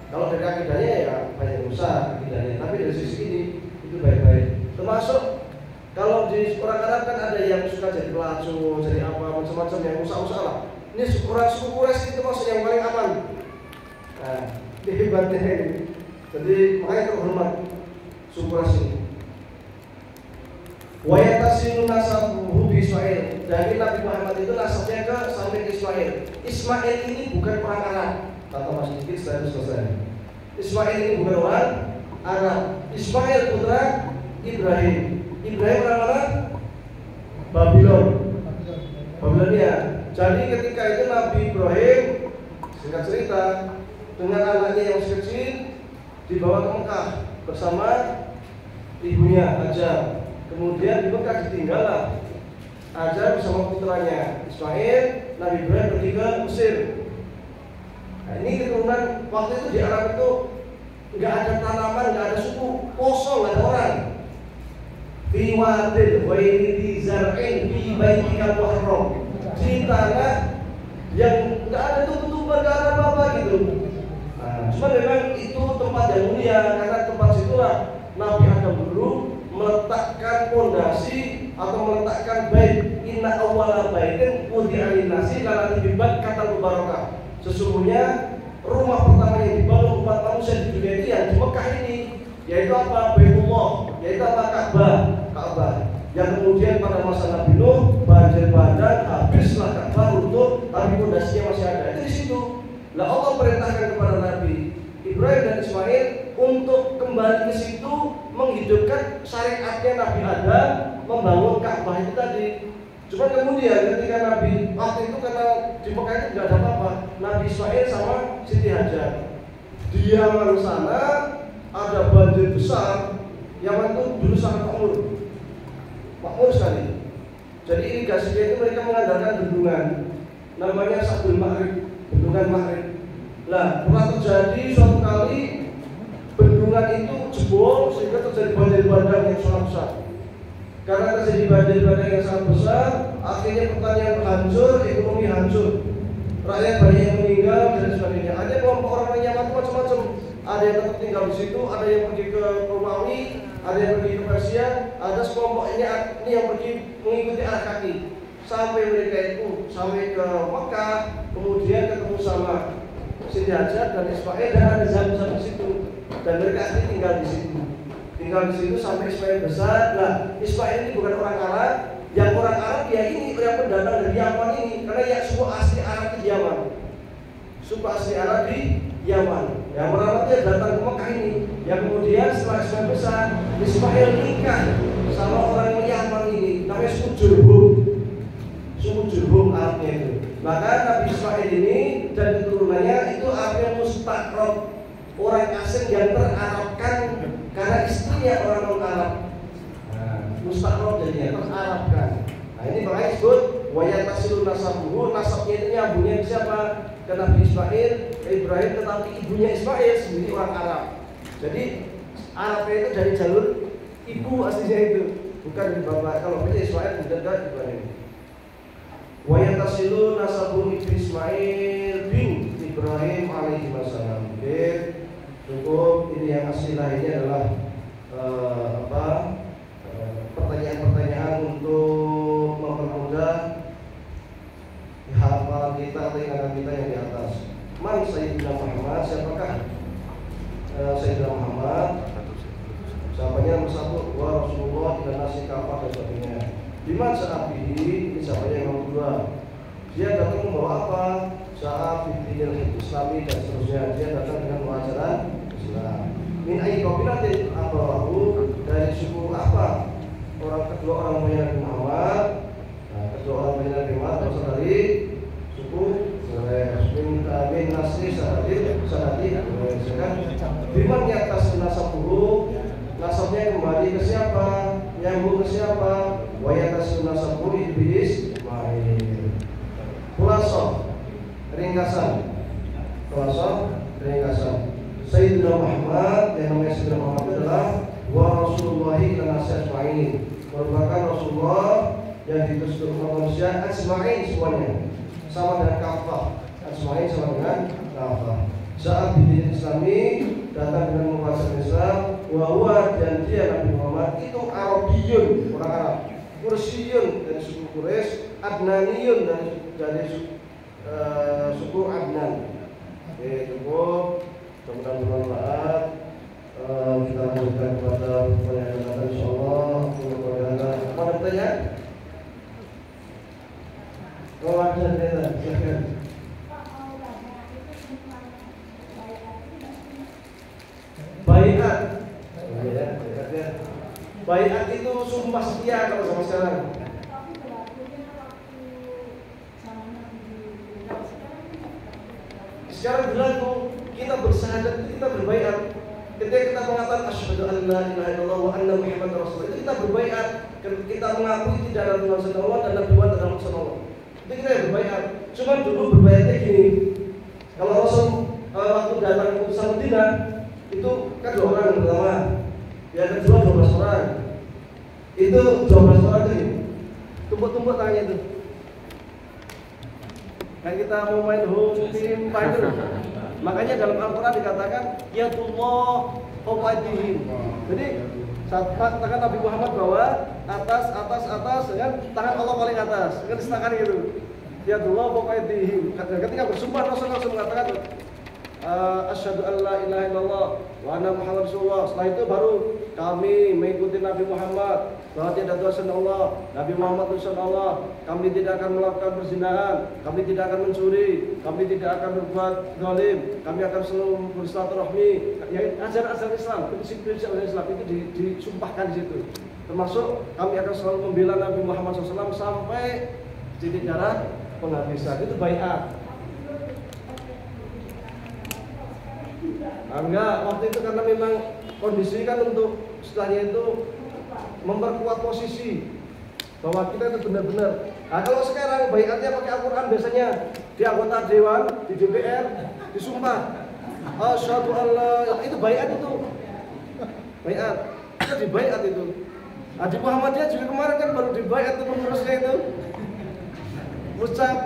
Kalau dari akidahnya ya banyak rusak akidahnya, tapi dari sisi ini itu baik-baik. Termasuk kalau di orang Arab kan ada yang suka jadi pelacur, jadi apa macam-macam yang rusak-rusak lah. Ini orang suku Quraisy itu masuk yang paling aman. Nah, ini hebatnya ini. Jadi makanya terhormat suku Quraisy ini. Wa yatasilu nasabuhu bi Ismail. Dari Nabi Muhammad itu nasabnya ke sampai Ismail. Ismail ini bukan orang Arab. Kata Mas Dikit saya selesai. Ismail ini bukan orang Arab. Ismail putra Ibrahim. Ibrahim orang mana? Babylon. Babilonia. Jadi ketika itu Nabi Ibrahim, singkat cerita, dengan anaknya yang masih kecil dibawa ke Mekah bersama ibunya Hajar. Kemudian di Mekah ditinggallah Hajar bersama putranya Ismail. Nabi Ibrahim pergi ke Mesir. Nah, ini keturunan waktu itu di Arab itu nggak ada tanaman, nggak ada suku, kosong, nggak ada orang. Fi wadil ghairi zar'in fi baitikal muharram. Di tanah yang nggak ada tumbuh-tumbuhan, nggak ada apa-apa gitu. Nah, cuma memang itu tempat yang mulia karena tempat situlah Nabi Adam dulu meletakkan fondasi atau meletakkan bait. Inna awwala baitin wudi'a lin-nasi lalati bibat kata mubarakah. Sesungguhnya rumah pertama yang dibangun umat manusia di dunia itu yang di Mekah ini, yaitu apa? Baitullah, yaitu apa? Ka'bah. Yang kemudian pada masa Nabi Nuh banjir bandang, habislah Ka'bah runtuh, tapi fondasinya masih ada. Itu di situ. Lah Allah perintahkan kepada Nabi Ibrahim dan Ismail untuk kembali ke situ menghidupkan syariatnya Nabi Adam membangun Ka'bah itu tadi. Cuma kemudian ketika Nabi waktu itu karena di Mekah itu tidak ada apa-apa, Nabi Ismail sama Siti Hajar dia ke sana, ada banjir besar, Yaman itu dulu sangat makmur sekali. Jadi irigasinya itu mereka mengandalkan bendungan, namanya Sabul Maghrib, bendungan Maghrib. Nah, pernah terjadi suatu kali bendungan itu jebol sehingga terjadi banjir bandang yang sangat besar. Karena terjadi banjir bandang yang sangat besar, akhirnya pertanian hancur, ekonomi hancur, rakyat banyak yang meninggal dan sebagainya. Ada kelompok orang Yaman macam-macam. Ada yang tetap tinggal di situ, ada yang pergi ke Romawi, ada yang pergi ke Persia, ada sekelompok ini yang pergi mengikuti arah kaki sampai mereka itu sampai ke Mekah, kemudian ketemu sama Siti Hajar dan Ismail dan ada Zamzam di situ, dan mereka akhirnya tinggal di situ sampai Ismail besar. Nah, Ismail ini bukan orang Arab, yang orang Arab ya ini yang pendatang dari Yaman ini, karena ya suku asli Arab di Yaman, suku asli Arab di Yaman. Yang pertama datang ke Mekah ini, yang kemudian setelah Ismail besar, Ismail nikah sama orang Yaman ini, namanya suku Jurhum Arabnya itu. Maka Nabi Ismail ini dan keturunannya itu artinya mustaqrob, orang asing yang terarabkan karena istrinya orang non-Arab. Mustaqrob jadinya terarabkan. Nah ini makanya disebut wayatasilu nasabuhu, nasabnya itu nyambungnya ke siapa? Ke Nabi Ismail, ke Ibrahim, tetapi ibunya Ismail sendiri orang Arab. Jadi Arabnya itu dari jalur ibu aslinya itu, bukan dari bapak. Kalau beda Ismail bukan dari Ibrahim. Wayatasilu nasabu Ismail bin Ibrahim alaihi wasallam. Oke, cukup. Ini yang asli lainnya adalah pertanyaan-pertanyaan untuk mempermudah hafalan kita atau ingatan kita yang di atas. Man Sayyidina Muhammad, siapakah Sayyidina Muhammad? Jawabannya nomor 1, wa Rasulullah dan nasi kafah dan sebagainya. Diman sa'abihi, ini jawabannya nomor 2. Dia datang membawa apa? Sa'ab bidinil Islami dan seterusnya. Dia datang dengan pengajaran Islam. Min ayyi qabilatin abawahu, dari suku apa? Kedua orang Nabi Muhammad. Nah, kedua orang Nabi Muhammad berasal dari suku min nasri sanadi. Biman di atas nasabuhu, nasabnya kembali ke siapa? Nyambung ke siapa? Wa yatas nasabuhu iblis Ismail. Ringkasan. Sayyidina Muhammad, yang namanya Sayyidina Muhammad adalah wa Rasulullah dan nasihat Ismail, merupakan Rasulullah yang diutus untuk manusia ajma'in semuanya, sama dengan kafah. Ajma'in sama dengan kafah. Saat bidin Islami, datang dengan membaca Islam, wa dan dia Nabi Muhammad itu Arabiyun, orang Arab, Quraisyun dari suku Quraisy, Adnaniyun dari suku Adnan. Oke, cukup. Mudah-mudahan bermanfaat. Kita lanjutkan kepada pertanyaan insyaallah. Apa bertanya? Kalau ada silakan. Baiat. Baiat itu sumpah setia kalau sama sekarang. Sekarang berlaku kita bersyahadat, kita berbaiat. Ketika kita mengatakan asyhadu an la ilaha illallah wa anna muhammadar rasulullah, itu kita berbaiat. Kita mengakui tidak ada Tuhan selain Allah dan Nabi Muhammad adalah Rasul Allah. Itu kita berbaiat. Cuma dulu berbaiatnya gini. Kalau Rasul waktu datang ke utusan Madinah, itu kan 2 orang yang pertama, yang kedua 12 orang. Itu 12 orang itu tumpuk-tumpuk tangannya itu. Kan kita mau main home team fighter. Makanya dalam Al-Quran dikatakan yadullah fawqaidihim. Jadi tangan Nabi Muhammad bawa atas dengan tangan Allah paling atas. Kan disertakan gitu. Yadullah fawqaidihim. Ketika bersumpah Rasul mengatakan asyhadu an la ilaha illallah wa anna muhammadar rasulullah. Setelah itu baru kami mengikuti Nabi Muhammad, bahwa tidak ada Tuhan Allah, Nabi Muhammad Rasul Allah. Kami tidak akan melakukan perzinahan, kami tidak akan mencuri, kami tidak akan berbuat zalim, kami akan selalu bersilaturahmi. Ya, ajaran Islam, prinsip-prinsip Islam itu disumpahkan di situ. Termasuk kami akan selalu membela Nabi Muhammad SAW sampai titik darah penghabisan. Itu baiat. Enggak, waktu itu karena memang kondisi kan untuk istilahnya itu memperkuat posisi bahwa kita itu benar-benar. Nah kalau sekarang baiatnya pakai Al-Quran biasanya di anggota dewan, di DPR, disumpah asyhadu alla, itu baiat itu. Baiat, itu di baiat itu. Nah di Muhammadiyah juga kemarin kan baru di baiat itu pengurusnya itu. Ucap,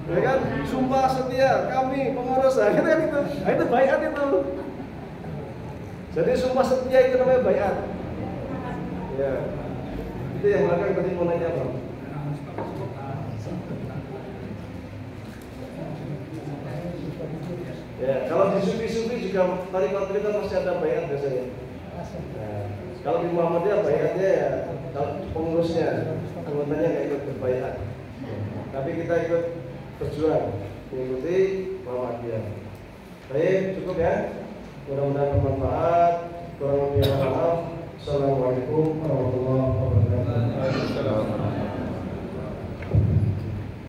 ya kan, sumpah setia kami pengurus, nah, gitu kan itu. Nah itu baiat itu. Jadi sumpah setia itu namanya baiat. Ya, itu yang belakang tadi mau nanya apa? Ya, kalau di sufi-sufi juga tarikat-tarikat masih ada baiat biasanya. Nah, kalau di Muhammadiyah baiatnya ya, kalau pengurusnya, anggotanya nggak ikut berbaiat. Tapi kita ikut berjuang mengikuti Muhammadiyah. Baik, cukup ya. Mudah-mudahan bermanfaat. Kurang lebih maaf. Assalamualaikum warahmatullahi wabarakatuh.